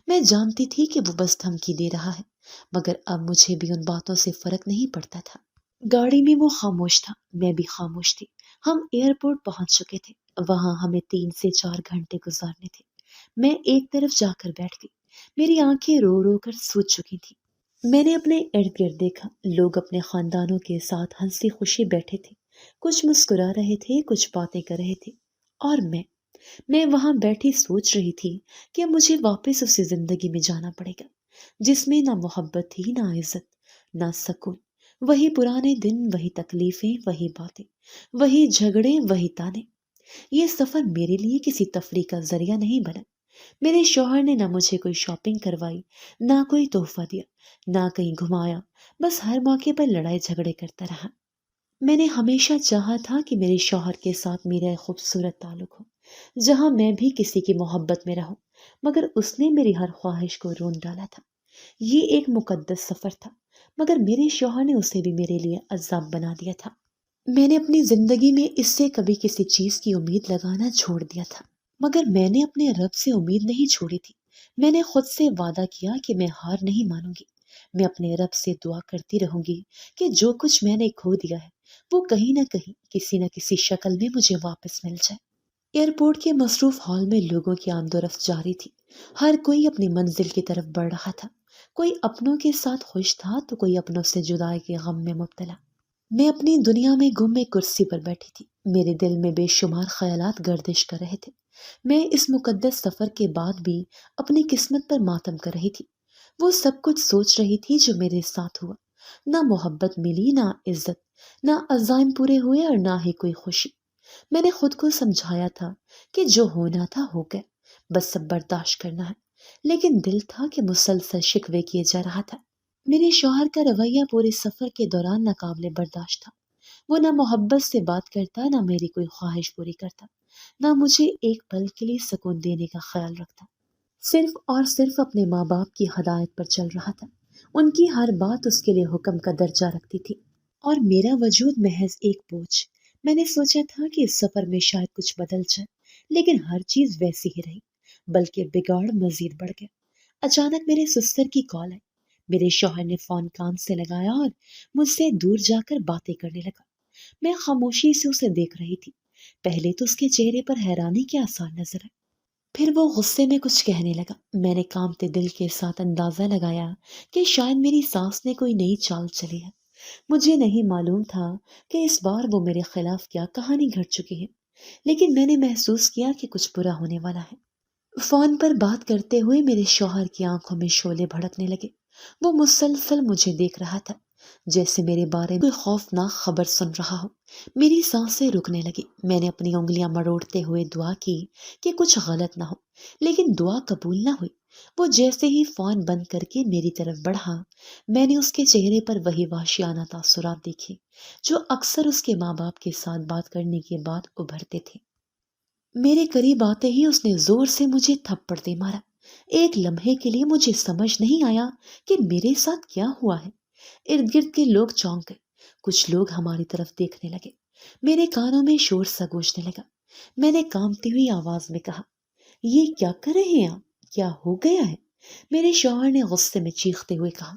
میں جانتی تھی کہ وہ بس دھمکی دے رہا ہے، مگر اب مجھے بھی ان باتوں سے فرق نہیں پڑتا تھا۔ گاڑی میں وہ خاموش تھا، میں بھی خاموش تھی۔ ہم ایئرپورٹ پہنچ چکے تھے، وہاں ہمیں 3 سے 4 گھنٹے گزارنے تھے۔ میں ایک طرف جا کر بیٹھ گئی، میری آنکھیں رو رو کر سوج چکی تھیں۔ میں نے اپنے ارد گرد دیکھا، لوگ اپنے خاندانوں کے ساتھ ہنسی خوشی بیٹھے تھے، کچھ مسکرا رہے تھے، کچھ باتیں کر رہے تھے، اور میں وہاں بیٹھی سوچ رہی تھی کہ مجھے واپس اسی زندگی میں جانا پڑے گا جس میں نہ محبت تھی، نہ عزت، نہ سکون، وہی پرانے دن، وہی تکلیفیں، وہی باتیں، وہی جھگڑے، وہی تانے۔ یہ سفر میرے لیے کسی تفریح کا ذریعہ نہیں بنا، میرے شوہر نے نہ مجھے کوئی شاپنگ کروائی، نہ کوئی تحفہ دیا، نہ کہیں گھمایا، بس ہر موقع پر لڑائی جھگڑے کرتا رہا۔ میں نے ہمیشہ چاہا تھا کہ میرے شوہر کے ساتھ میرا ایک خوبصورت تعلق ہو، جہاں میں بھی کسی کی محبت میں رہوں، مگر اس نے میری ہر خواہش کو رون ڈالا تھا۔ یہ ایک مقدس سفر تھا، مگر میرے شوہر نے اسے بھی میرے لیے عذاب بنا دیا تھا۔ میں نے اپنی زندگی میں اس سے کبھی کسی چیز کی امید لگانا چھوڑ دیا تھا، مگر میں نے اپنے رب سے امید نہیں چھوڑی تھی۔ میں نے خود سے وعدہ کیا کہ میں ہار نہیں مانوں گی۔ میں اپنے رب سے دعا کرتی رہوں گی کہ جو کچھ میں نے کھو دیا ہے وہ کہیں نہ کہیں کسی نہ کسی شکل میں مجھے واپس مل جائے۔ ایئرپورٹ کے مصروف ہال میں لوگوں کی آمد و رفت جاری تھی۔ ہر کوئی اپنی منزل کی طرف بڑھ رہا تھا۔ کوئی اپنوں کے ساتھ خوش تھا تو کوئی اپنوں سے جدائی کے غم میں مبتلا۔ میں اپنی دنیا میں گم ایک کرسی پر بیٹھی تھی۔ میرے دل میں بے شمار خیالات گردش کر رہے تھے۔ میں اس مقدس سفر کے بعد بھی اپنی قسمت پر ماتم کر رہی تھی۔ وہ سب کچھ سوچ رہی تھی جو میرے ساتھ ہوا۔ نہ محبت ملی، نہ عزت، نہ عزائم پورے ہوئے اور نہ ہی کوئی خوشی۔ میں نے خود کو سمجھایا تھا کہ جو ہونا تھا ہو گیا، بس سب برداشت کرنا ہے، لیکن دل تھا کہ مسلسل شکوے کیے جا رہا تھا۔ میرے شوہر کا رویہ پورے سفر کے دوران ناقابل برداشت تھا۔ وہ نہ محبت سے بات کرتا، نہ میری کوئی خواہش پوری کرتا، نہ مجھے ایک پل کے لیے سکون دینے کا خیال رکھتا۔ صرف اور صرف اپنے ماں باپ کی ہدایت پر چل رہا تھا۔ ان کی ہر بات اس کے لیے حکم کا درجہ رکھتی تھی، اور میرا وجود محض ایک بوجھ۔ میں نے سوچا تھا کہ اس سفر میں شاید کچھ بدل جائے، لیکن ہر چیز ویسی ہی رہی، بلکہ بگاڑ مزید بڑھ گیا۔ اچانک میرے سسر کی کال آئی۔ میرے شوہر نے فون کان سے لگایا اور مجھ سے دور جا کر باتیں کرنے لگا۔ میں خاموشی سے اسے دیکھ رہی تھی۔ پہلے تو اس کے چہرے پر حیرانی کے آثار نظر آئے، پھر وہ غصے میں کچھ کہنے لگا۔ میں نے کانپتے دل کے ساتھ اندازہ لگایا کہ شاید میری ساس نے کوئی نئی چال چلی ہے۔ مجھے نہیں معلوم تھا کہ اس بار وہ میرے خلاف کیا کہانی گھڑ چکی ہے، لیکن میں نے محسوس کیا کہ کچھ برا ہونے والا ہے۔ فون پر بات کرتے ہوئے میرے شوہر کی آنکھوں میں شعلے بھڑکنے لگے۔ وہ مسلسل مجھے دیکھ رہا تھا، جیسے میرے بارے میں کوئی خوفناک خبر سن رہا ہو۔ میری سانسیں رکنے لگی۔ میں نے اپنی انگلیاں مروڑتے ہوئے دعا کی کہ کچھ غلط نہ ہو، لیکن دعا قبول نہ ہوئی۔ وہ جیسے ہی فون بند کر کے میری طرف بڑھا، میں نے اس کے چہرے پر وہی وحشیانہ تاثرات دیکھے جو اکثر اس کے ماں باپ کے ساتھ بات کرنے کے بعد ابھرتے تھے۔ میرے قریب آتے ہی اس نے زور سے مجھے تھپڑ دے مارا۔ ایک لمحے کے لیے مجھے سمجھ نہیں آیا کہ میرے ساتھ کیا ہوا ہے۔ ارد گرد کے لوگ چونک گئے، کچھ لوگ ہماری طرف دیکھنے لگے۔ میرے کانوں میں شور سا گونجنے لگا۔ میں نے کانپتی ہوئی آواز میں کہا، یہ کیا کر رہے ہیں آپ؟ کیا ہو گیا ہے؟ میرے شوہر نے غصے میں چیختے ہوئے کہا،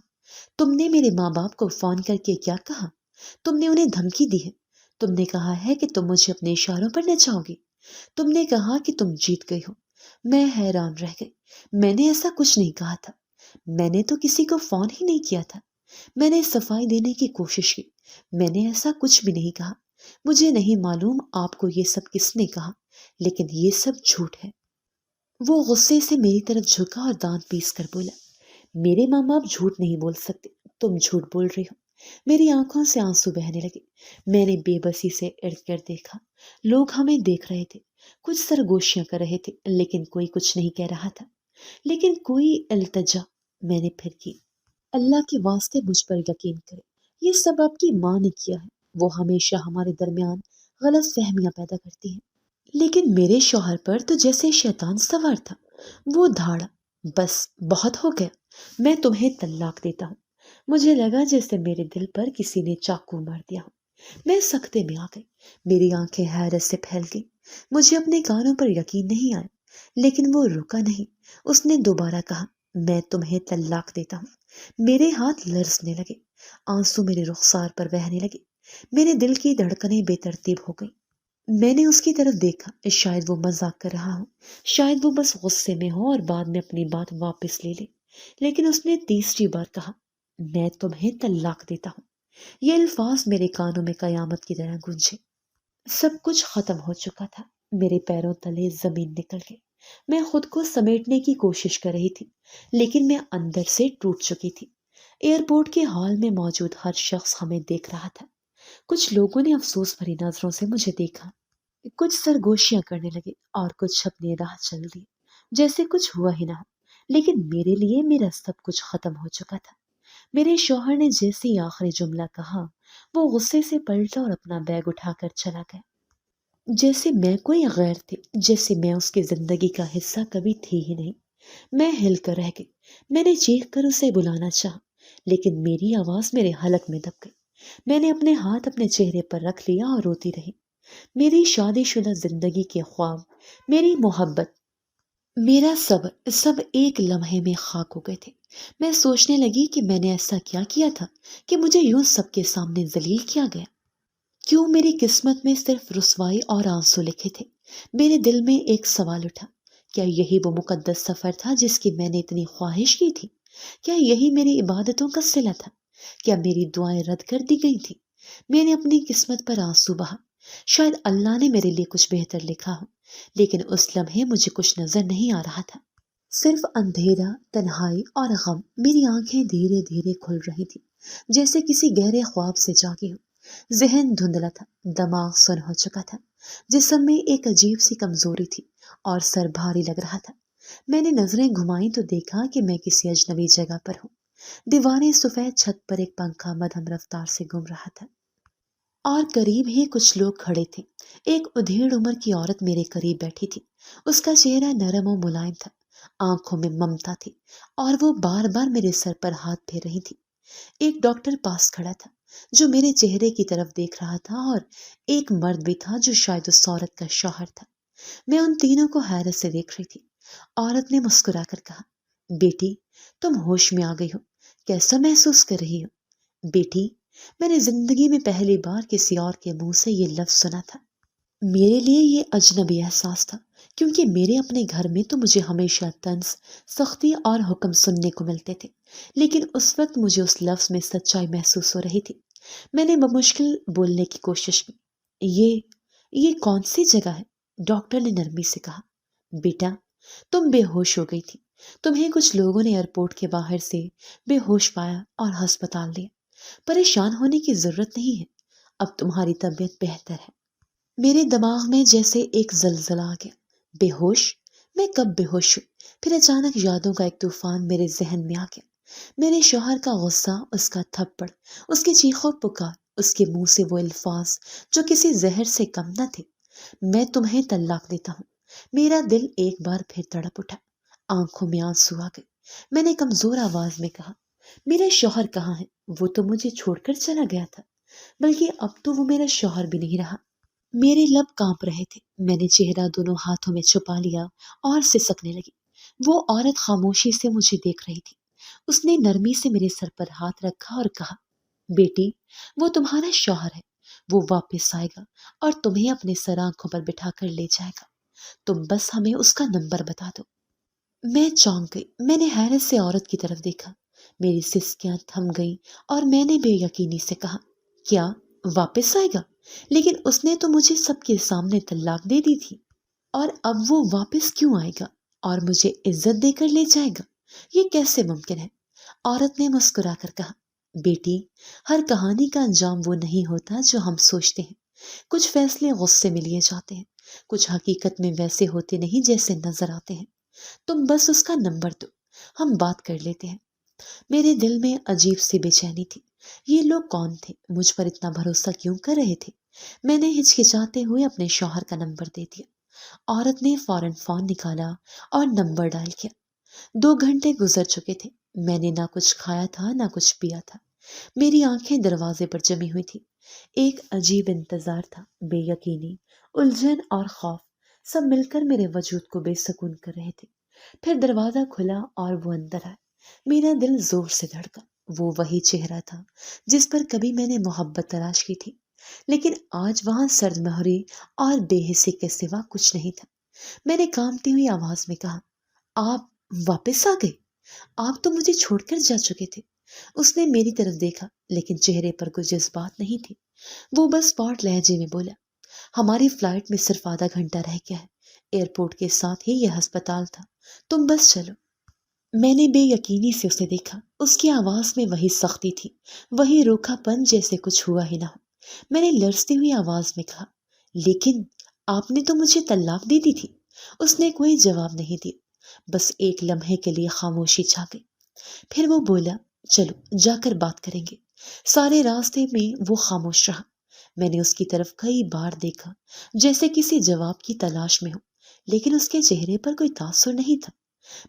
تم نے میرے ماں باپ کو فون کر کے کیا کہا؟ تم نے انہیں دھمکی دی ہے۔ تم نے کہا ہے کہ تم مجھے اپنے اشاروں پر نچاؤ گی۔ تم نے کہا کہ تم جیت گئی ہو۔ میں حیران رہ گئی۔ میں نے ایسا کچھ نہیں کہا تھا۔ میں نے تو کسی کو فون ہی نہیں کیا تھا۔ میں نے صفائی دینے کی کوشش کی۔ میں نے ایسا کچھ بھی نہیں کہا۔ مجھے نہیں معلوم آپ کو یہ سب کس نے کہا، لیکن یہ سب جھوٹ ہے۔ وہ غصے سے میری طرف جھکا اور دانت پیس کر بولا، میرے ماں باپ جھوٹ نہیں بول سکتے، تم جھوٹ بول رہی ہو۔ میری آنکھوں سے آنسو بہنے لگے۔ میں نے بے بسی سے ارد گرد دیکھا۔ لوگ ہمیں دیکھ رہے تھے، کچھ سرگوشیاں کر رہے تھے، لیکن کوئی کچھ نہیں کہہ رہا تھا۔ لیکن کوئی التجا میں نے پھر کی، اللہ کے واسطے مجھ پر یقین کرے، یہ سب آپ کی ماں نے کیا ہے۔ وہ ہمیشہ ہمارے درمیان غلط فہمیاں پیدا کرتی ہیں۔ لیکن میرے شوہر پر تو جیسے شیطان سوار تھا۔ وہ دھاڑا، بس بہت ہو گیا، میں تمہیں طلاق دیتا ہوں۔ مجھے لگا جیسے میرے دل پر کسی نے چاقو مار دیا ہو۔ میں سکتے میں آ گئی۔ میری آنکھیں حیرت سے پھیل گئی۔ مجھے اپنے کانوں پر یقین نہیں آیا، لیکن وہ رکا نہیں۔ اس نے دوبارہ کہا، میں تمہیں طلاق دیتا ہوں۔ میرے ہاتھ لرزنے لگے، آنسو میرے رخسار پر بہنے لگے، میرے دل کی دھڑکنیں بے ترتیب ہو گئی۔ میں نے اس کی طرف دیکھا، شاید وہ مذاق کر رہا ہو، شاید وہ بس غصے میں ہو اور بعد میں اپنی بات واپس لے لے، لیکن اس نے تیسری بار کہا، میں تمہیں طلاق دیتا ہوں۔ یہ الفاظ میرے کانوں میں قیامت کی طرح گونجے۔ سب کچھ ختم ہو چکا تھا۔ میرے پیروں تلے زمین نکل گئی۔ میں خود کو سمیٹنے کی کوشش کر رہی تھی، لیکن میں اندر سے ٹوٹ چکی تھی۔ ایئرپورٹ کے ہال میں موجود ہر شخص ہمیں دیکھ رہا تھا۔ کچھ لوگوں نے افسوس بھری نظروں سے مجھے دیکھا، کچھ سرگوشیاں کرنے لگے اور کچھ اپنی راہ چل دیے۔ جیسے کچھ ہوا ہی نہ ہو۔ لیکن میرے لیے میرا سب کچھ ختم ہو چکا تھا۔ میرے شوہر نے جیسے ہی آخری جملہ کہا، وہ غصے سے پلٹا اور اپنا بیگ اٹھا کر چلا گیا، جیسے میں کوئی غیر تھی، جیسے میں اس کی زندگی کا حصہ کبھی تھی ہی نہیں۔ میں ہل کر رہ گئی۔ میں نے چیخ کر اسے بلانا چاہا، لیکن میری آواز میرے حلق میں دب گئی۔ میں نے اپنے ہاتھ اپنے چہرے پر رکھ لیا اور روتی رہی۔ میری شادی شدہ زندگی کے خواب، میری محبت، میرا صبر، سب ایک لمحے میں خاک ہو گئے تھے۔ میں سوچنے لگی کہ میں نے ایسا کیا کیا تھا کہ مجھے یوں سب کے سامنے ذلیل کیا گیا؟ کیوں میری قسمت میں صرف رسوائی اور آنسو لکھے تھے؟ میرے دل میں ایک سوال اٹھا، کیا یہی وہ مقدس سفر تھا جس کی میں نے اتنی خواہش کی تھی؟ کیا یہی میری عبادتوں کا صلہ تھا؟ کیا میری دعائیں رد کر دی گئی تھی؟ میں نے اپنی قسمت پر آنسو بہا۔ شاید اللہ نے میرے لیے کچھ بہتر لکھا ہو، لیکن اس لمحے مجھے کچھ نظر نہیں آ رہا تھا، صرف اندھیرا، تنہائی اور غم۔ میری آنکھیں دھیرے دھیرے کھل رہی تھی، جیسے کسی گہرے خواب سے جاگی ہو۔ ذہن دھندلا تھا، دماغ سن ہو چکا تھا، جسم میں ایک عجیب سی کمزوری تھی اور سر بھاری لگ رہا تھا۔ میں نے نظریں گھمائیں تو دیکھا کہ میں کسی اجنبی جگہ پر ہوں۔ دیواریں سفید، چھت پر ایک پنکھا مدھم رفتار سے گھوم رہا تھا اور قریب ہی کچھ لوگ کھڑے تھے۔ ایک ادھیڑ عمر کی عورت میرے قریب بیٹھی تھی۔ اس کا چہرہ نرم و ملائم تھا، آنکھوں میں ممتا تھی اور وہ بار بار میرے سر پر ہاتھ پھیر رہی تھی۔ ایک ڈاکٹر پاس کھڑا تھا جو میرے چہرے کی طرف دیکھ رہا تھا، اور ایک مرد بھی تھا جو شاید اس عورت کا شوہر تھا۔ میں ان تینوں کو حیرت سے دیکھ رہی تھی۔ عورت نے مسکرا کر کہا، بیٹی، تم ہوش میں آ گئی ہو، کیسا محسوس کر رہی ہو؟ بیٹی، میں نے زندگی میں پہلی بار کسی اور کے منہ سے یہ لفظ سنا تھا۔ میرے لیے یہ اجنبی احساس تھا، کیونکہ میرے اپنے گھر میں تو مجھے ہمیشہ طنز، سختی اور حکم سننے کو ملتے تھے، لیکن اس وقت مجھے اس لفظ میں سچائی محسوس ہو رہی تھی۔ میں نے بمشکل بولنے کی کوشش کی، یہ کون سی جگہ ہے؟ ڈاکٹر نے نرمی سے کہا، بیٹا، تم بے ہوش ہو گئی تھی۔ تمہیں کچھ لوگوں نے ایئرپورٹ کے باہر سے بے ہوش پایا اور ہسپتال لیا۔ پریشان ہونے کی ضرورت نہیں ہے، اب تمہاری طبیعت بہتر ہے۔ میرے دماغ میں جیسے ایک زلزلہ آ گیا۔ بے ہوش؟ میں کب بے ہوش ہوں؟ پھر اچانک یادوں کا ایک طوفان میرے ذہن میں آ گیا۔ میرے شوہر کا غصہ، اس کا تھپڑ، اس کی چیخ و پکار، اس کے منہ سے وہ الفاظ جو کسی زہر سے کم نہ تھے، میں تمہیں طلاق دیتا ہوں۔ میرا دل ایک بار پھر تڑپ اٹھا، آنکھوں میں آنسو آ گئے۔ میں نے کمزور آواز میں کہا، میرا شوہر کہاں ہے؟ وہ تو مجھے چھوڑ کر چلا گیا تھا، بلکہ اب تو وہ میرا شوہر بھی نہیں رہا۔ میرے لب کانپ رہے تھے۔ میں نے چہرہ دونوں ہاتھوں میں چھپا لیا اور سسکنے لگی۔ وہ عورت خاموشی سے مجھے دیکھ رہی تھی۔ اس نے نرمی سے میرے سر پر ہاتھ رکھا اور کہا، بیٹی، وہ تمہارا شوہر ہے، وہ واپس آئے گا اور تمہیں اپنے سر آنکھوں پر بٹھا کر لے جائے گا، تم بس ہمیں اس کا نمبر بتا دو۔ میں چونک گئی۔ میں نے حیرت سے عورت کی طرف دیکھا۔ میری سسکیاں تھم گئیں اور میں نے بے یقینی سے کہا، کیا واپس آئے گا؟ لیکن اس نے تو مجھے سب کے سامنے طلاق دے دی تھی، اور اب وہ واپس کیوں آئے گا اور مجھے عزت دے کر لے جائے گا؟ یہ کیسے ممکن ہے؟ عورت نے مسکرا کر کہا، بیٹی، ہر کہانی کا انجام وہ نہیں ہوتا جو ہم سوچتے ہیں۔ کچھ فیصلے غصے میں لیے جاتے ہیں، کچھ حقیقت میں ویسے ہوتے نہیں جیسے نظر آتے ہیں۔ تم بس اس کا نمبر دو، ہم بات کر لیتے ہیں۔ میرے دل میں عجیب سی بے چینی تھی۔ یہ لوگ کون تھے؟ مجھ پر اتنا بھروسہ کیوں کر رہے تھے؟ میں نے ہچکچاتے ہوئے اپنے شوہر کا نمبر دے دیا۔ عورت نے فوراً فون نکالا اور نمبر ڈائل کیا۔ 2 گھنٹے گزر چکے تھے۔ میں نے نہ کچھ کھایا تھا نہ کچھ پیا تھا۔ میری آنکھیں دروازے پر جمی ہوئی تھی۔ ایک عجیب انتظار تھا، بے یقینی، الجھن اور خوف، سب مل کر میرے وجود کو بے سکون کر رہے تھے۔ پھر دروازہ کھلا اور وہ اندر آئے۔ میرا دل زور سے دھڑکا۔ وہ وہی چہرہ تھا جس پر کبھی میں نے محبت تلاش کی تھی، لیکن آج وہاں سرد مہری اور بے حسی کے سوا کچھ نہیں تھا۔ میں نے کانپتی ہوئی آواز میں کہا، آپ واپس آ گئے؟ آپ تو مجھے چھوڑ کر جا چکے تھے۔ اس نے میری طرف دیکھا، لیکن چہرے پر کوئی جذبات نہیں تھے۔ وہ بس پاٹ لہجے میں بولا، ہماری فلائٹ میں صرف آدھا گھنٹہ رہ گیا ہے، ایئرپورٹ کے ساتھ ہی یہ ہسپتال تھا، تم بس چلو۔ میں نے بے یقینی سے اسے دیکھا۔ اس کی آواز میں وہی سختی تھی، وہی روکھا پن، جیسے کچھ ہوا ہی نہ ہو۔ میں نے لرزتی ہوئی آواز میں کہا، لیکن آپ نے تو مجھے طلاق دے دی تھی۔ اس نے کوئی جواب نہیں دیا۔ بس ایک لمحے کے لیے خاموشی چھا گئی۔ پھر وہ بولا، چلو جا کر بات کریں گے۔ سارے راستے میں وہ خاموش رہا۔ میں نے اس کی طرف کئی بار دیکھا، جیسے کسی جواب کی تلاش میں ہوں، لیکن اس کے چہرے پر کوئی تاثر نہیں تھا۔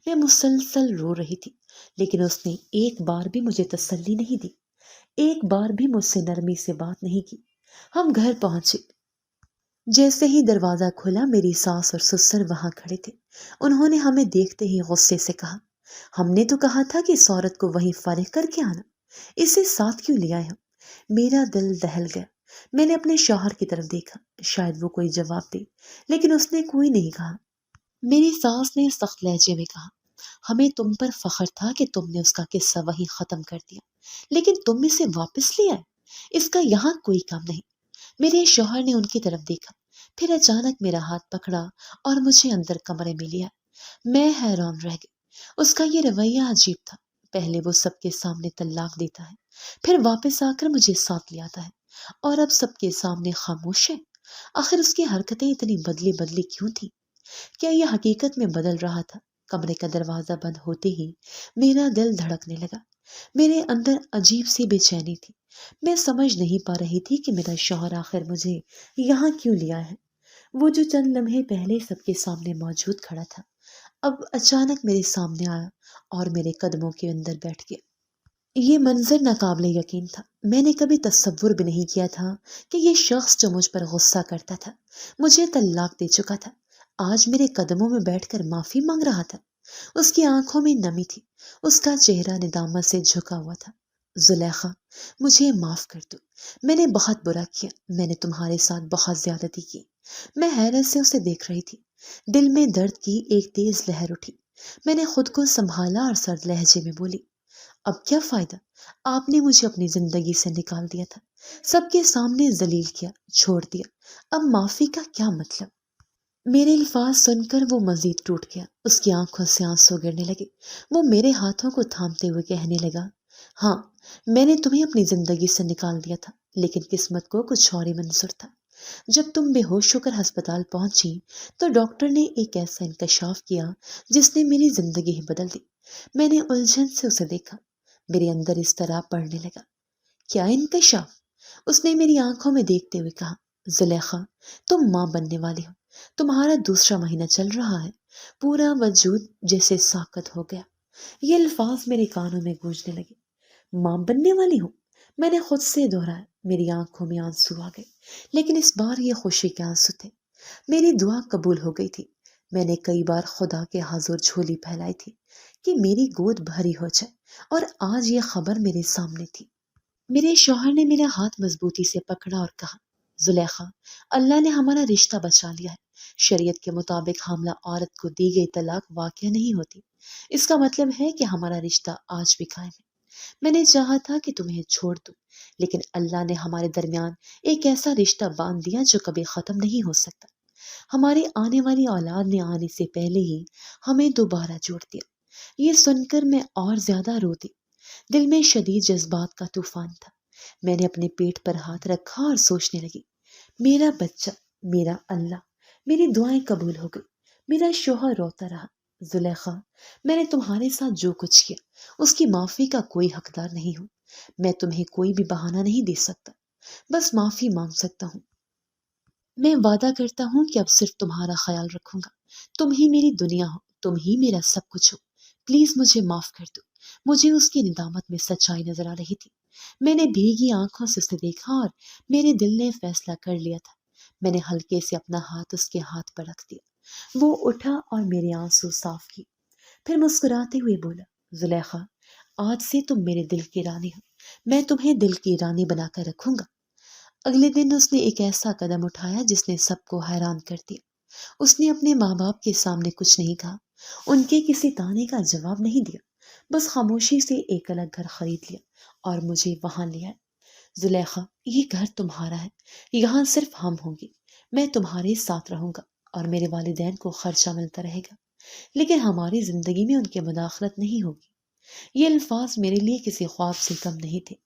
میں مسلسل رو رہی تھی، لیکن اس نے ایک بار بھی مجھے تسلی نہیں دی، ایک بار بھی مجھ سے نرمی سے بات نہیں کی۔ ہم گھر پہنچے۔ جیسے ہی دروازہ کھلا میری ساس اور سسر وہاں کھڑے تھے۔ انہوں نے ہمیں دیکھتے ہی غصے سے کہا، ہم نے تو کہا تھا کہ اس عورت کو وہیں فارغ کر کے آنا، اسے ساتھ کیوں لے آئے ہم؟ میرا دل دہل گیا۔ میں نے اپنے شوہر کی طرف دیکھا، شاید وہ کوئی جواب دے، لیکن اس نے کوئی نہیں کہا۔ میری ساس نے سخت لہجے میں کہا، ہمیں تم پر فخر تھا کہ تم نے اس کا قصہ وہیں ختم کر دیا، لیکن تم اسے واپس لے آئے، اس کا یہاں کوئی کام نہیں۔ میرے شوہر نے ان کی طرف دیکھا، پھر اچانک میرا ہاتھ پکڑا اور مجھے اندر کمرے میں لیا۔ میں حیران رہ گئی۔ اس کا یہ رویہ عجیب تھا۔ پہلے وہ سب کے سامنے طلاق دیتا ہے، پھر واپس آ کر مجھے ساتھ لے آتا ہے، اور اب سب کے سامنے خاموش ہے۔ آخر اس کی حرکتیں اتنی بدلی بدلی کیوں تھی؟ کیا یہ حقیقت میں بدل رہا تھا؟ کمرے کا دروازہ بند ہوتے ہی میرا دل دھڑکنے لگا۔ میرے اندر عجیب سی بے چینی تھی۔ میں سمجھ نہیں پا رہی تھی کہ میرا شوہر آخر مجھے یہاں کیوں لیا ہے، وہ جو چند لمحے پہلے سب کے سامنے موجود کھڑا تھا، اب اچانک میرے سامنے آیا اور میرے قدموں کے اندر بیٹھ گیا۔ یہ منظر ناقابل یقین تھا۔ میں نے کبھی تصور بھی نہیں کیا تھا کہ یہ شخص جو مجھ پر غصہ کرتا تھا، مجھے طلاق دے چکا تھا، آج میرے قدموں میں بیٹھ کر معافی مانگ رہا تھا۔ اس کی آنکھوں میں نمی تھی، اس کا چہرہ ندامت سے جھکا ہوا تھا۔ زلیخا، مجھے معاف کر دو، میں نے بہت برا کیا، میں نے تمہارے ساتھ بہت زیادتی کی۔ میں حیرت سے اسے دیکھ رہی تھی۔ دل میں درد کی ایک تیز لہر اٹھی۔ میں نے خود کو سنبھالا اور سرد لہجے میں بولی، اب کیا فائدہ؟ آپ نے مجھے اپنی زندگی سے نکال دیا تھا، سب کے سامنے ذلیل کیا، چھوڑ دیا، اب معافی کا کیا مطلب؟ میرے الفاظ سن کر وہ مزید ٹوٹ گیا، اس کی آنکھوں سے آنسو گرنے لگے۔ وہ میرے ہاتھوں کو تھامتے ہوئے کہنے لگا، ہاں، میں نے تمہیں اپنی زندگی سے نکال دیا تھا، لیکن قسمت کو کچھ اور ہی منظور تھا۔ جب تم بے ہوش ہو کر ہسپتال پہنچی تو ڈاکٹر نے ایک ایسا انکشاف کیا جس نے میری زندگی ہی بدل دی۔ میں نے الجھن سے اسے دیکھا، میرے اندر اس طرح پڑھنے لگا، کیا انکشاف؟ اس نے میری آنکھوں میں دیکھتے ہوئے کہا، زلیخا، تم ماں بننے والی ہو، تمہارا دوسرا مہینہ چل رہا ہے، پورا وجود جیسے ساکت ہو گیا۔ یہ الفاظ میرے کانوں میں گونجنے لگے، ماں بننے والی ہوں؟ میں نے خود سے دہرایا۔ میری آنکھوں میں آنسو آ گئے، لیکن اس بار یہ خوشی کے آنسو تھے۔ میری دعا قبول ہو گئی تھی۔ میں نے کئی بار خدا کے حضور جھولی پھیلائی تھی کہ میری گود بھری ہو جائے، اور آج یہ خبر میرے سامنے تھی۔ میرے شوہر نے میرا ہاتھ مضبوطی سے پکڑا اور کہا، زلیخا، اللہ نے ہمارا رشتہ بچا لیا ہے۔ شریعت کے مطابق حاملہ عورت کو دی گئی طلاق واقع نہیں ہوتی۔ اس کا مطلب ہے کہ ہمارا رشتہ آج بھی قائم ہے۔ میں نے چاہا تھا کہ تمہیں چھوڑ دوں، لیکن اللہ نے ہمارے درمیان ایک ایسا رشتہ باندھ دیا جو کبھی ختم نہیں ہو سکتا۔ ہماری آنے والی اولاد نے آنے سے پہلے ہی ہمیں دوبارہ جوڑ دیا۔ یہ سن کر میں اور زیادہ رو دی۔ دل میں شدید جذبات کا طوفان تھا۔ میں نے اپنے پیٹ پر ہاتھ رکھا اور سوچنے لگی، میرا بچہ، میرا اللہ، میری دعائیں قبول ہو گئی۔ میرا شوہر روتا رہا، زلیخا، میں نے تمہارے ساتھ جو کچھ کیا اس کی معافی کا کوئی حقدار نہیں ہوں۔ میں تمہیں کوئی بھی بہانہ نہیں دے سکتا، بس معافی مانگ سکتا ہوں۔ میں وعدہ کرتا ہوں کہ اب صرف تمہارا خیال رکھوں گا، تم ہی میری دنیا ہو، تم ہی میرا سب کچھ ہو۔ پلیز مجھے معاف کر دو۔ مجھے اس کی ندامت میں سچائی نظر آ رہی تھی۔ میں نے بھیگی آنکھوں سے اسے دیکھا اور میرے دل نے فیصلہ کر لیا تھا۔ میں نے ہلکے سے اپنا ہاتھ اس کے ہاتھ پر رکھ دیا۔ وہ اٹھا اور میرے آنسو صاف کیے، پھر مسکراتے ہوئے بولا، زلیخا، آج سے تم میرے دل کی رانی ہو، میں تمہیں دل کی رانی بنا کر رکھوں گا۔ اگلے دن اس نے ایک ایسا قدم اٹھایا جس نے سب کو حیران کر دیا۔ اس نے اپنے ماں باپ کے سامنے کچھ نہیں کہا، ان کے کسی تانے کا جواب نہیں دیا، بس خاموشی سے ایک الگ گھر خرید لیا اور مجھے وہاں لیا۔ زلیخا، یہ گھر تمہارا ہے، یہاں صرف ہم ہوں گے، میں تمہارے ساتھ رہوں گا اور میرے والدین کو خرچہ ملتا رہے گا، لیکن ہماری زندگی میں ان کی مداخلت نہیں ہوگی۔ یہ الفاظ میرے لیے کسی خواب سے کم نہیں تھے۔